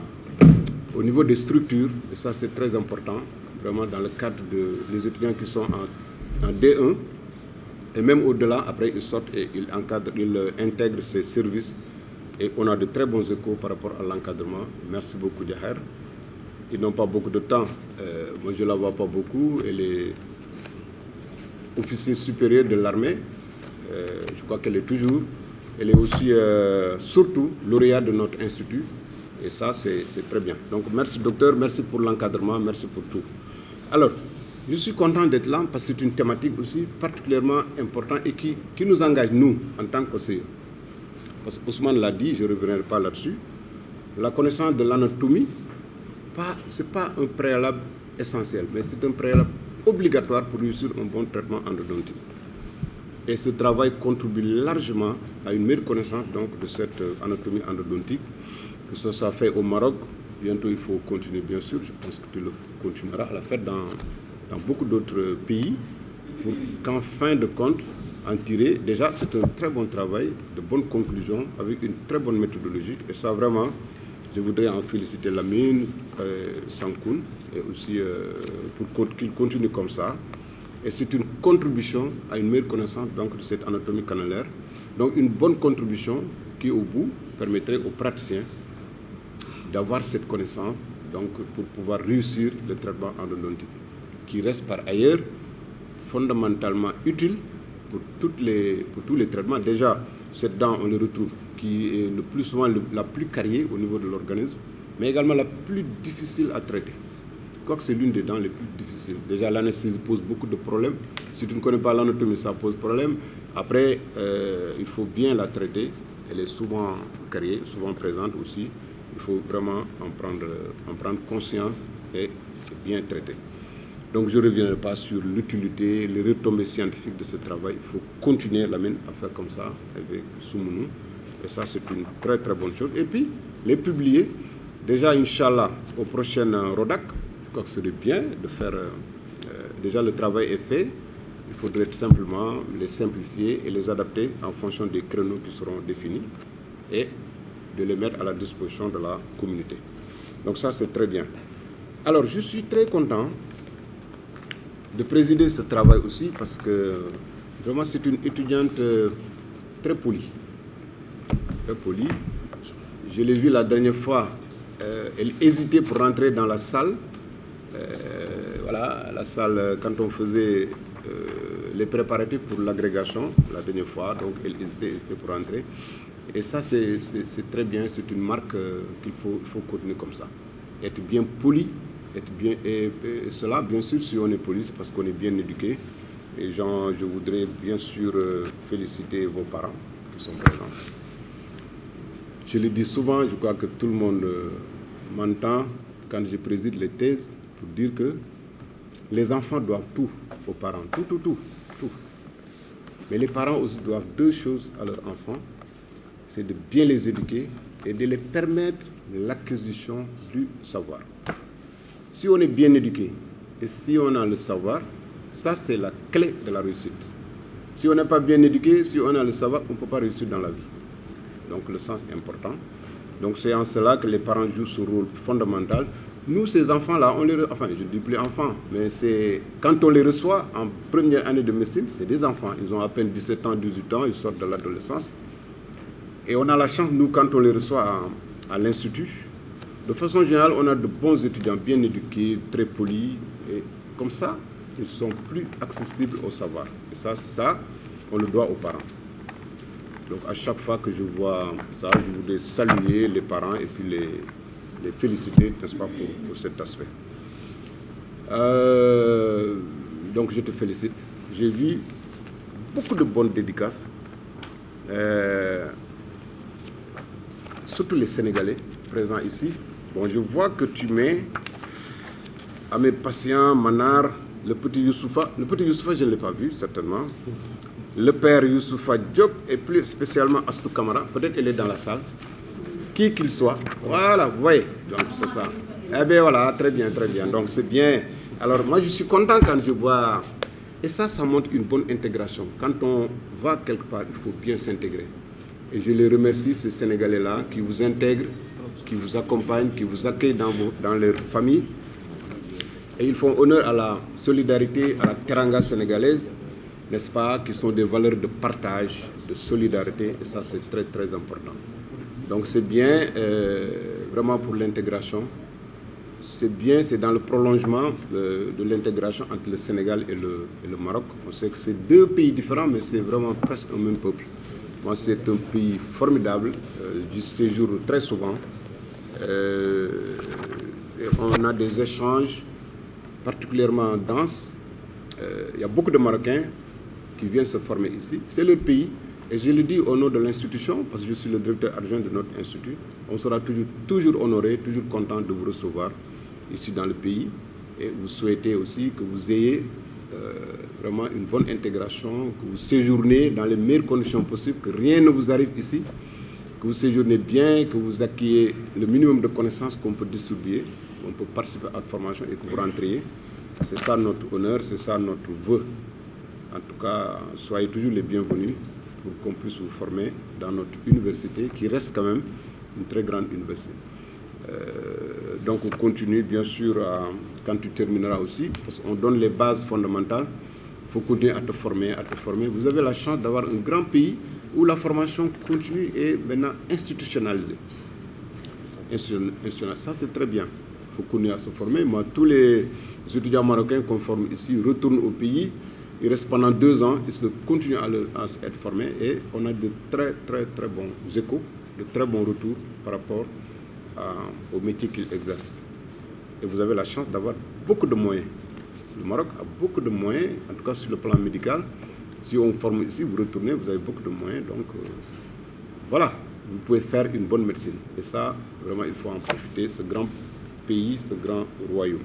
au niveau des structures. Et ça, c'est très important. Vraiment, dans le cadre des étudiants qui sont en D1. Et même au-delà, après, ils sortent et ils intègrent ces services. Et on a de très bons échos par rapport à l'encadrement. Merci beaucoup, Djakher. Ils n'ont pas beaucoup de temps. Moi, je ne la vois pas beaucoup. Elle est officier supérieur de l'armée. Je crois qu'elle est toujours. Elle est aussi, surtout, lauréate de notre institut. Et ça, c'est très bien. Donc, merci, docteur. Merci pour l'encadrement. Merci pour tout. Alors, je suis content d'être là parce que c'est une thématique aussi particulièrement importante et qui nous engage, nous, en tant qu'OCE. Parce que Ousmane l'a dit, je ne reviendrai pas là-dessus. La connaissance de l'anatomie, ce n'est pas un préalable essentiel, mais c'est un préalable obligatoire pour réussir un bon traitement endodontique. Et ce travail contribue largement à une meilleure connaissance donc, de cette anatomie endodontique, que ce soit fait au Maroc. Bientôt, il faut continuer, bien sûr. Je pense que tu le continueras à la faire dans beaucoup d'autres pays, pour qu'en fin de compte, en tirer, déjà, c'est un très bon travail, de bonnes conclusions, avec une très bonne méthodologie. Et ça, vraiment, je voudrais en féliciter Lamine, Sankoun, et aussi pour qu'il continue comme ça. Et c'est une contribution à une meilleure connaissance donc, de cette anatomie canalaire. Donc, une bonne contribution qui, au bout, permettrait aux praticiens d'avoir cette connaissance donc pour pouvoir réussir le traitement endodontique, qui reste par ailleurs fondamentalement utile pour tous les traitements. Déjà, cette dent, on le retrouve, qui est le plus souvent la plus cariée au niveau de l'organisme, mais également la plus difficile à traiter. Quoique c'est l'une des dents les plus difficiles. Déjà, l'anesthésie pose beaucoup de problèmes. Si tu ne connais pas l'anatomie, ça pose problème. Après, il faut bien la traiter. Elle est souvent cariée, souvent présente aussi. Il faut vraiment en prendre conscience et bien traiter. Donc, je ne reviendrai pas sur l'utilité, les retombées scientifiques de ce travail. Il faut continuer à faire comme ça avec Soumounou. Et ça, c'est une très, très bonne chose. Et puis, les publier. Déjà, Inch'Allah, au prochain Rodac, je crois que ce serait bien de faire... déjà, le travail est fait. Il faudrait tout simplement les simplifier et les adapter en fonction des créneaux qui seront définis et de les mettre à la disposition de la communauté. Donc ça, c'est très bien. Alors, je suis très content de présider ce travail aussi parce que vraiment, c'est une étudiante très polie. Très polie. Je l'ai vue la dernière fois, elle hésitait pour rentrer dans la salle. Voilà, la salle, quand on faisait les préparatifs pour l'agrégation, la dernière fois, donc elle hésitait pour rentrer. Et ça, c'est très bien, c'est une marque qu'il faut continuer comme ça. Être bien poli, et cela, bien sûr, si on est poli, c'est parce qu'on est bien éduqué. Et je voudrais bien sûr féliciter vos parents qui sont présents. Je le dis souvent, je crois que tout le monde m'entend quand je préside les thèses pour dire que les enfants doivent tout aux parents, tout. Mais les parents aussi doivent deux choses à leurs enfants, c'est de bien les éduquer et de les permettre l'acquisition du savoir. Si on est bien éduqué et si on a le savoir, ça c'est la clé de la réussite. Si on n'est pas bien éduqué, si on a le savoir, on ne peut pas réussir dans la vie. Donc le sens est important. Donc c'est en cela que les parents jouent ce rôle fondamental. Nous, ces enfants-là, je ne dis plus enfants, mais quand on les reçoit en première année de médecine, c'est des enfants. Ils ont à peine 17 ans, 18 ans, ils sortent de l'adolescence. Et on a la chance, nous, quand on les reçoit à l'Institut, de façon générale, on a de bons étudiants bien éduqués, très polis. Et comme ça, ils sont plus accessibles au savoir. Et ça, on le doit aux parents. Donc à chaque fois que je vois ça, je voudrais saluer les parents et puis les féliciter, n'est-ce pas, pour cet aspect. Donc je te félicite. J'ai vu beaucoup de bonnes dédicaces, surtout les Sénégalais présents ici. Bon, je vois que tu mets à mes patients Manar, le petit Youssoufa. Le petit Youssoufa, je ne l'ai pas vu, certainement. Le père Youssoufa Diop et plus spécialement Astou Kamara. Peut-être elle est dans la salle. Qui qu'il soit. Voilà, vous voyez. Donc, c'est ça. Eh bien, voilà, très bien, très bien. Donc, c'est bien. Alors, moi, je suis content quand je vois... Et ça montre une bonne intégration. Quand on va quelque part, il faut bien s'intégrer. Et je les remercie, ces Sénégalais-là, qui vous intègrent, qui vous accompagnent, qui vous accueillent dans leur famille. Et ils font honneur à la solidarité, à la teranga sénégalaise, n'est-ce pas, qui sont des valeurs de partage, de solidarité. Et ça, c'est très, très important. Donc, c'est bien, vraiment pour l'intégration. C'est bien, c'est dans le prolongement de l'intégration entre le Sénégal et le Maroc. On sait que c'est deux pays différents, mais c'est vraiment presque un même peuple. Moi, c'est un pays formidable. J'y séjourne très souvent. Et on a des échanges particulièrement denses. Il y a beaucoup de Marocains qui viennent se former ici. C'est leur pays. Et je le dis au nom de l'institution, parce que je suis le directeur adjoint de notre institut. On sera toujours honoré, toujours content de vous recevoir ici dans le pays. Et vous souhaitez aussi que vous ayez vraiment une bonne intégration, que vous séjournez dans les meilleures conditions possibles, que rien ne vous arrive ici, que vous séjournez bien, que vous acquayez le minimum de connaissances qu'on peut distribuer, qu'on peut participer à la formation et que vous rentriez. C'est ça notre honneur, c'est ça notre vœu. En tout cas, soyez toujours les bienvenus pour qu'on puisse vous former dans notre université, qui reste quand même une très grande université. Donc on continue bien sûr quand tu termineras aussi, parce qu'on donne les bases fondamentales. Il faut continuer à te former, à te former. Vous avez la chance d'avoir un grand pays où la formation continue et maintenant institutionnalisée. Ça c'est très bien. faut continuer à se former. Moi, tous les étudiants marocains qu'on forme ici retournent au pays. Ils restent pendant 2 ans, ils continuent à être formés et on a de très bons échos, de très bons retours par rapport au métier qu'ils exercent. Et vous avez la chance d'avoir beaucoup de moyens. Le Maroc a beaucoup de moyens, en tout cas sur le plan médical. Si on forme ici, vous retournez, vous avez beaucoup de moyens. Donc voilà, vous pouvez faire une bonne médecine. Et ça, vraiment, il faut en profiter, ce grand pays, ce grand royaume.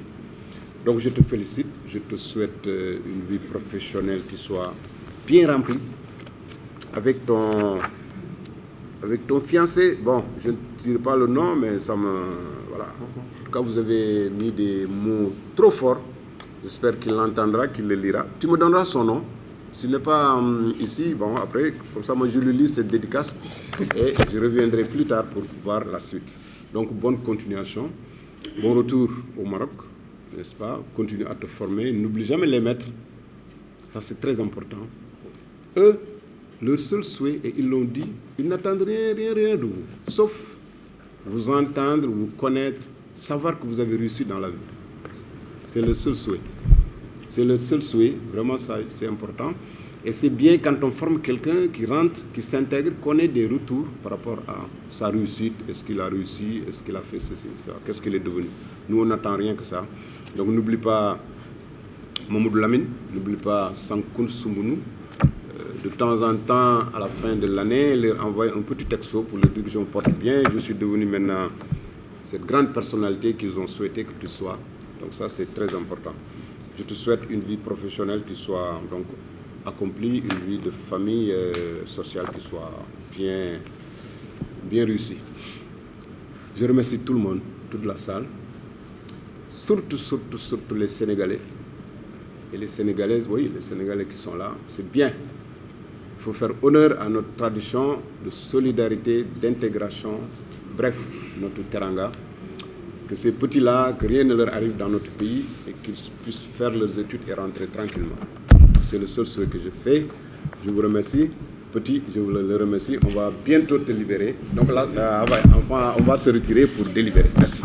Donc je te félicite, je te souhaite une vie professionnelle qui soit bien remplie. Avec ton fiancé, bon, je ne dirai pas le nom, mais ça me... Voilà. En tout cas, vous avez mis des mots trop forts. J'espère qu'il l'entendra, qu'il le lira. Tu me donneras son nom. S'il n'est pas ici, bon, après, comme ça, moi, je lui lis cette dédicace et je reviendrai plus tard pour voir la suite. Donc, bonne continuation. Bon retour au Maroc, n'est-ce pas? Continue à te former. N'oublie jamais les maîtres. Ça, c'est très important. Eux, leur seul souhait, et ils l'ont dit, ils n'attendent rien de vous, sauf vous entendre, vous connaître, savoir que vous avez réussi dans la vie. C'est le seul souhait. C'est le seul souhait, vraiment ça c'est important. Et c'est bien quand on forme quelqu'un qui rentre, qui s'intègre, qu'on ait des retours par rapport à sa réussite. Est-ce qu'il a réussi? Est-ce qu'il a fait ceci, etc. Qu'est-ce qu'il est devenu? Nous, on n'attend rien que ça. Donc n'oublie pas Mamoudou Lamine, n'oublie pas Sankoun Soumbounou. De temps en temps, à la fin de l'année, leur envoyer un petit texto pour leur dire que je me porte bien. Je suis devenu maintenant cette grande personnalité qu'ils ont souhaité que tu sois. Donc ça, c'est très important. Je te souhaite une vie professionnelle qui soit donc accomplie, une vie de famille sociale qui soit bien réussie. Je remercie tout le monde, toute la salle, surtout les Sénégalais. Et les Sénégalaises, oui, les Sénégalais qui sont là, c'est bien. Il faut faire honneur à notre tradition de solidarité, d'intégration, bref, notre teranga. Que ces petits-là, que rien ne leur arrive dans notre pays et qu'ils puissent faire leurs études et rentrer tranquillement. C'est le seul souhait que je fais. Je vous remercie. Petit, je vous le remercie. On va bientôt te libérer. Donc là, on va se retirer pour délibérer. Merci.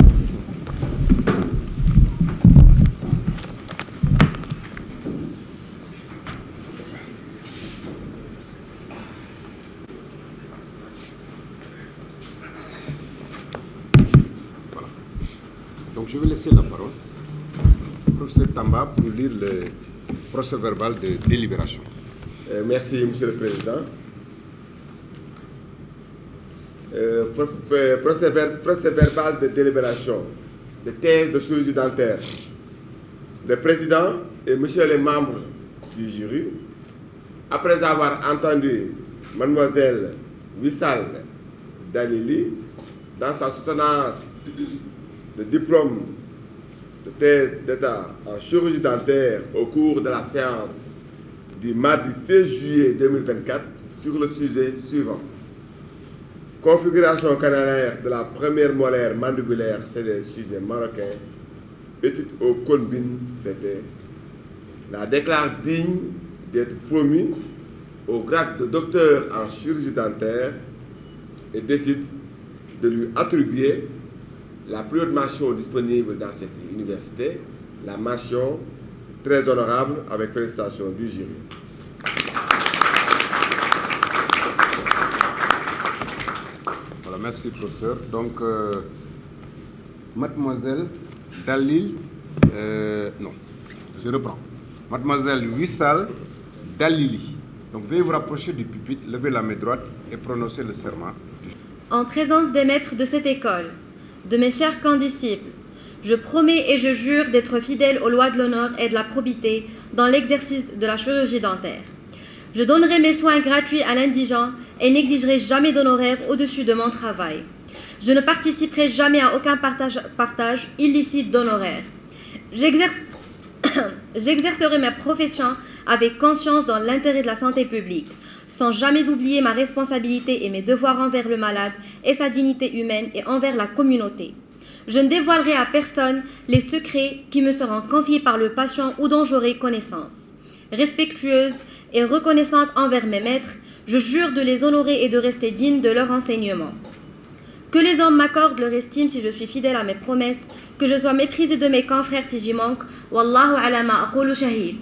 Donc je vais laisser la parole au professeur Tamba pour lire le procès-verbal de délibération. Merci, Monsieur le Président. Procès-verbal de délibération de thèse de chirurgie dentaire. Le Président et Monsieur les membres du jury, après avoir entendu Mademoiselle Wissal Dalili dans sa soutenance de diplôme de thèse d'État en chirurgie dentaire au cours de la séance du mardi 16 juillet 2024 sur le sujet suivant. Configuration canalaire de la première molaire mandibulaire chez les sujets marocains, étude au Colbin, c'était la déclare digne d'être promu au grade de docteur en chirurgie dentaire et décide de lui attribuer la plus haute mention disponible dans cette université, la mention très honorable avec félicitations du jury. Voilà, merci professeur. Donc, mademoiselle Dalil, non, je reprends. Mademoiselle Wissal Dalili. Donc, veuillez vous rapprocher du pupitre, lever la main droite et prononcer le serment. En présence des maîtres de cette école, de mes chers condisciples, je promets et je jure d'être fidèle aux lois de l'honneur et de la probité dans l'exercice de la chirurgie dentaire. Je donnerai mes soins gratuits à l'indigent et n'exigerai jamais d'honoraires au-dessus de mon travail. Je ne participerai jamais à aucun partage illicite d'honoraires. J'exercerai ma profession avec conscience dans l'intérêt de la santé publique, sans jamais oublier ma responsabilité et mes devoirs envers le malade et sa dignité humaine et envers la communauté. Je ne dévoilerai à personne les secrets qui me seront confiés par le patient ou dont j'aurai connaissance. Respectueuse et reconnaissante envers mes maîtres, je jure de les honorer et de rester digne de leur enseignement. Que les hommes m'accordent leur estime si je suis fidèle à mes promesses, que je sois méprisé de mes confrères si j'y manque. Wallahu ala ma aqulu shahid.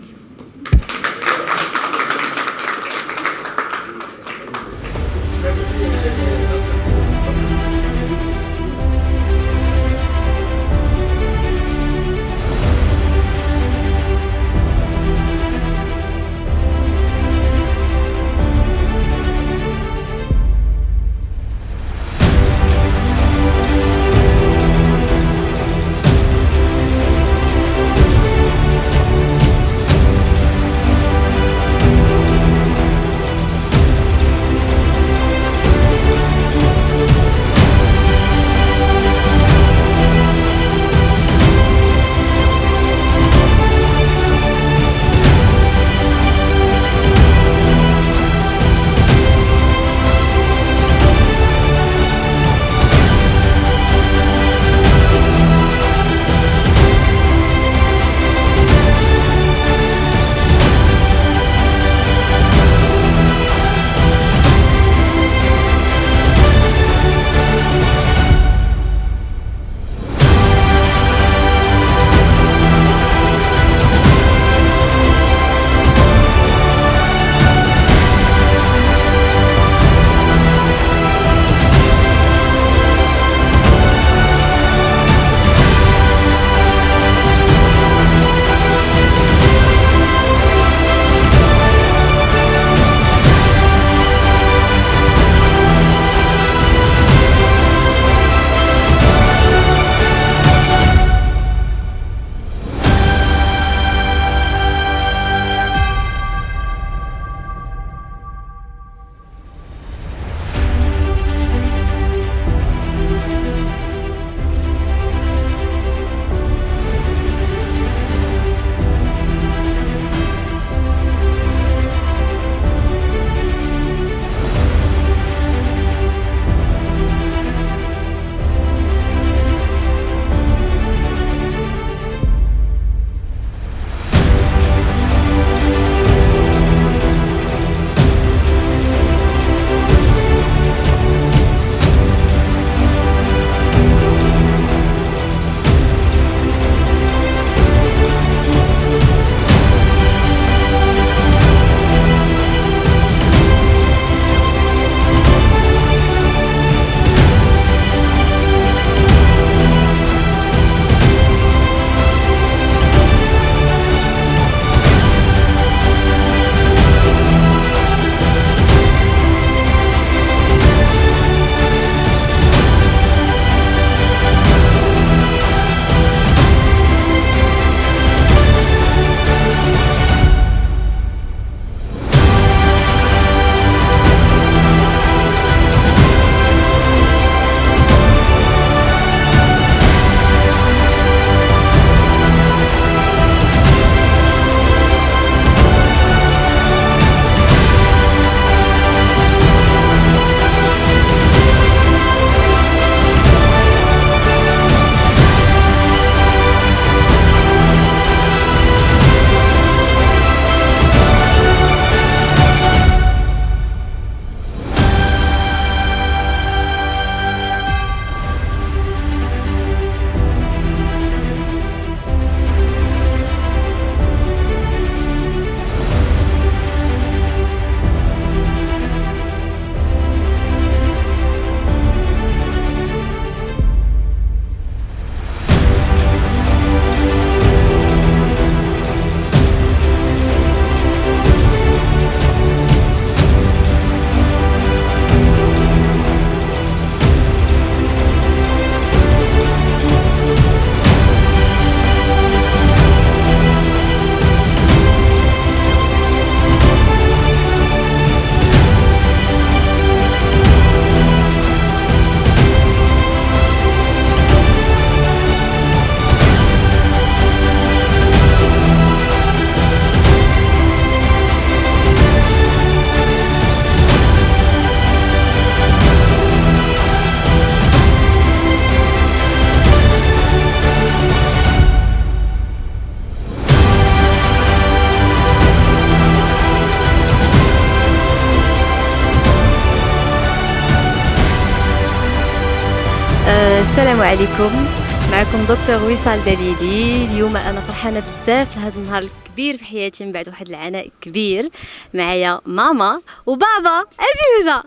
السلام عليكم. معكم دكتور وصال دليلي. اليوم انا فرحانه بزاف لهذا النهار الكبير في حياتي من بعد واحد العناء كبير. معايا ماما وبابا. اجي هنا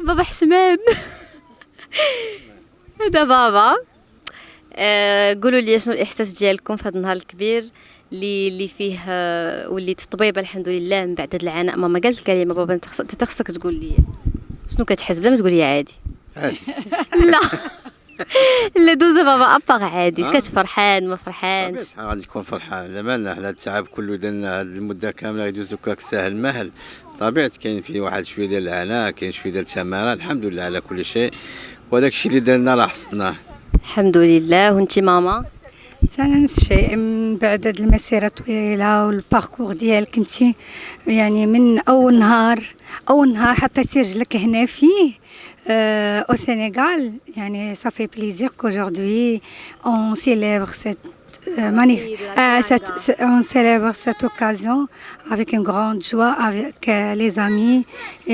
بابا حشمان. هذا بابا. قولوا لي شنو الاحساس ديالكم في هذا النهار الكبير اللي فيه وليت طبيبه الحمد لله من بعد هذا العناء. ماما قالت الكلمه بابا انت خصك تقول لي شنو كتحس بلا ما تقول لي عادي. لا لا دوزه بابا اباغ عادي. كتفرحان ما فرحانش؟ غادي تكون فرحان زعما حنا التعب كله درنا هذه المده كامله غيدوز هكاك ساهل مهل. طبيعي كاين فيه واحد شويه ديال العناء كاين شويه ديال التماره الحمد لله على كل شيء وهذاك الشيء اللي درنا راه حصدناه الحمد لله. وانتي ماما؟ انا نفس الشيء من بعد هذه المسيره الطويله والباركور ديالك انت يعني من اول نهار حتى رجلك هنا فيه au Sénégal. Ça fait plaisir qu'aujourd'hui on célèbre on célèbre cette occasion avec une grande joie, avec les amis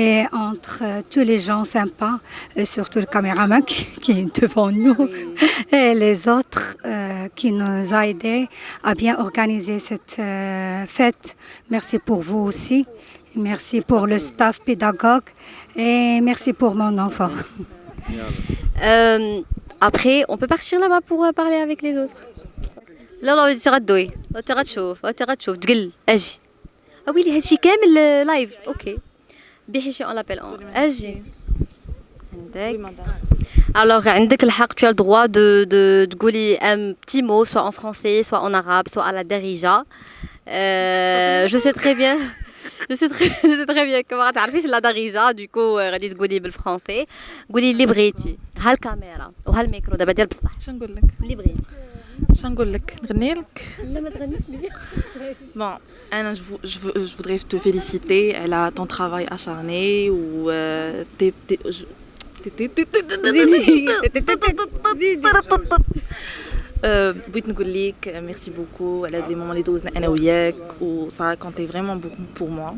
et entre tous les gens sympas, et surtout le caméraman qui est devant nous et les autres qui nous a aidés à bien organiser cette fête. Merci pour vous aussi. Merci pour le staff pédagogue et merci pour mon enfant. Après, on peut partir là-bas pour parler avec les autres. لا تغدوي تغتشوف تقل اجي ويلي هادشي كامل لايف. اوكي بيحيشي اون لابيل اجي عندك. Alors عندك الحق tu as le droit de تقولي un petit mot soit en français soit en arabe soit à la darija. Je sais très bien كما غتعرفيش لا داريجا دوكو غادي تقولي بالفرنسي. قولي اللي بغيتي. ها الكاميرا وها الميكرو دابا ديال بصح. شنو نقول لك؟ اللي بغيتي. نقول لك؟ نغني لك؟ لا ما تغنيش لي. Bon, Anna, je voudrais te féliciter à ton travail acharné ou بغيت نقول لك ميرسي بوكو على هاد لي مومون اللي دوزنا انا وياك و سا كونتي فريمون بور موا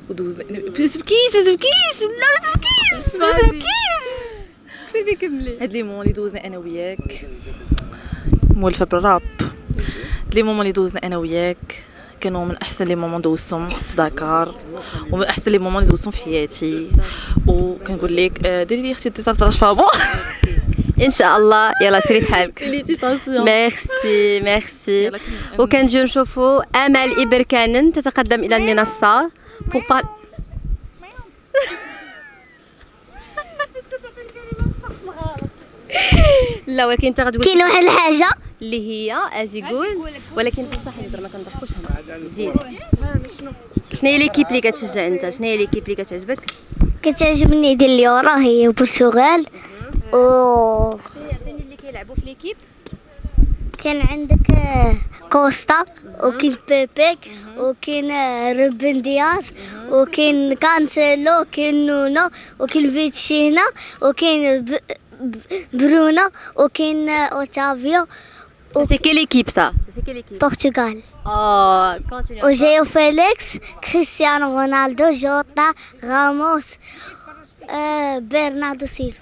ودوزنا ما تبكيش سيبي كملي. هاد لي مومون اللي دوزنا انا وياك مولفه بالراب. لي مومون اللي دوزنا انا وياك كانوا من احسن لي مومون دوزتهم في دكار ومن احسن لي مومون اللي دوزتهم في حياتي. وكنقول لك ديري لي اختي تطرطرش فابو ان شاء الله. يلا سيري في حالك. ميرسي. وكنجيو نشوفوا امل ابركانن تتقدم الى المنصه لا ولكن انت غتقول كاين واحد الحاجه اللي هي اجي قول ولكن بصح نهضر ما كنضحكوش هنا. زيد شنو هي ليكيب اللي كتشجع انت؟ شنو هي ليكيب اللي كتعجبك؟ كتعجبني ديال اليورا هي البرتغال. عطيني اللي كيلعبوا في ليكيب. كان عندك كوستا وكاين بيبيك وكاين روبن دياز وكاين كانسيلو وكاين نونو وكاين فيتشينا وكاين برونو وكاين اوتافيو. سي كي ليكيب سا؟ سي كي ليكيب؟ برتغال. كونتينيو. وجايو فيليكس كريستيانو رونالدو جوتا راموس برناردو سيلفا.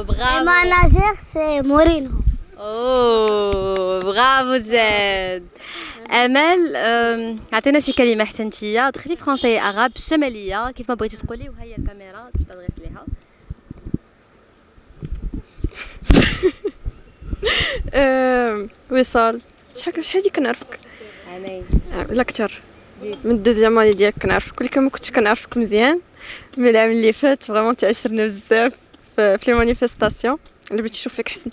برافو. الماناجير سي مورينو. برافو جاد. امل عطينا شي كلمه حتى نتيا. دخلي فرونسي عرب الشماليه كيف ما بغيتي تقولي وهي الكاميرا باش تدريس ليها. وصال شحال كنعرفك لا كثر من الدوزيام اني ديالك كنعرفك ولكن ما كنتش كنعرفك مزيان من العام اللي فات. فريمون تعاشرنا بزاف في لي مانيفيستاسيون اللي بغيت نشوف فيك حسن.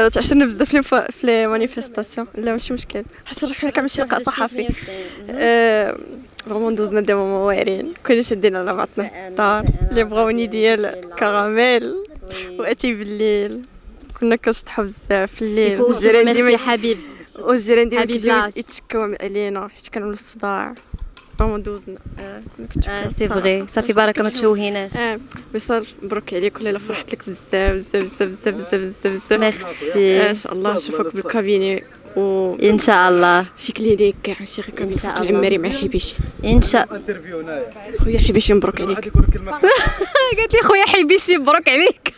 تعاشرنا بزاف في لي مانيفيستاسيون. لا ماشي مشكل حسن روحي كنمشي شي لقاء صحفي. فريمون دوزنا دي مومون واعرين كنا شادين على بعضنا الدار. لي بغاوني ديال كراميل واتي بالليل كنا كنشطحوا بزاف في الليل. والجيران ديما حبيب والجيران ديما كيجيو يتشكاو علينا حيت كنعملوا الصداع. فريمون دوزنا سي فغي صافي بركه ما تشوهيناش. وصال مبروك عليك ولا فرحت لك بزاف بزاف بزاف بزاف بزاف. ميرسي. ان شاء الله نشوفك بالكابيني ان شاء الله شي كلينيك كاع ماشي غير كامل العماري مع حبيشي ان شاء. خويا حبيشي مبروك عليك. قالت لي خويا حبيشي مبروك عليك.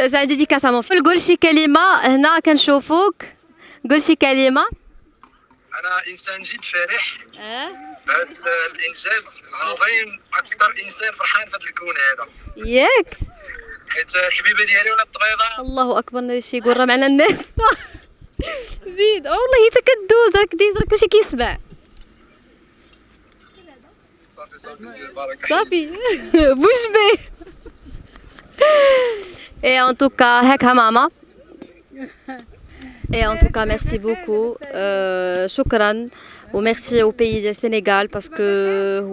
سا ديديكاس مون فيل. قول شي كلمة هنا كنشوفوك، قول شي كلمة. أنا إنسان جد فرح بهذا الإنجاز العظيم، أكثر إنسان فرحان في هذا الكون هذا. ياك حيت الحبيبة ديالي ولات طبيضة. الله أكبر، ناري شي يقول راه معنا الناس. زيد والله حتى كدوز راك ديز راك كلشي كيسمع. صافي بوش بيه. Et en tout cas, هكا ماما. Et en tout cas, merci beaucoup. شكرا وميرسي au pays ديال السنغال باسكو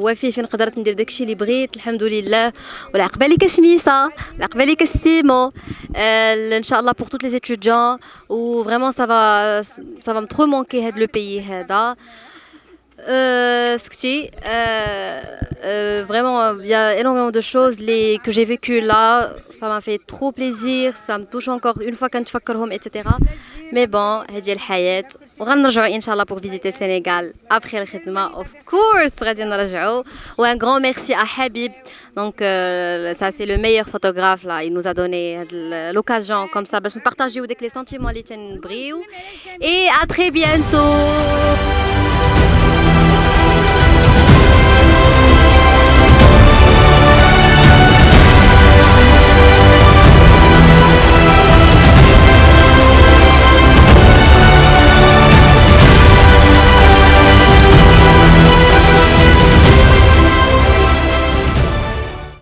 هو فين قدرت ندير داكشي اللي بغيت الحمد لله. والعقبه ليك شميسه، العقبه ليك السيمو ان شاء الله pour tous les étudiants و vraiment ça va me trop manquer هاد لو pays هذا. Scusi, vraiment il y a énormément de choses que j'ai vécues là, ça m'a fait trop plaisir, ça me touche encore une fois quand je فكرهم etc. Mais bon, هذه الحياة وغنرجعوا إن شاء الله pour visiter Sénégal après الخدمة of course غادي نرجعوا. و un grand merci à Habib, donc ça c'est le meilleur photographe là, il nous a donné l'occasion comme ça باش نبارطاجيو داك les sentiments اللي تنبغيو. Et à très bientôt.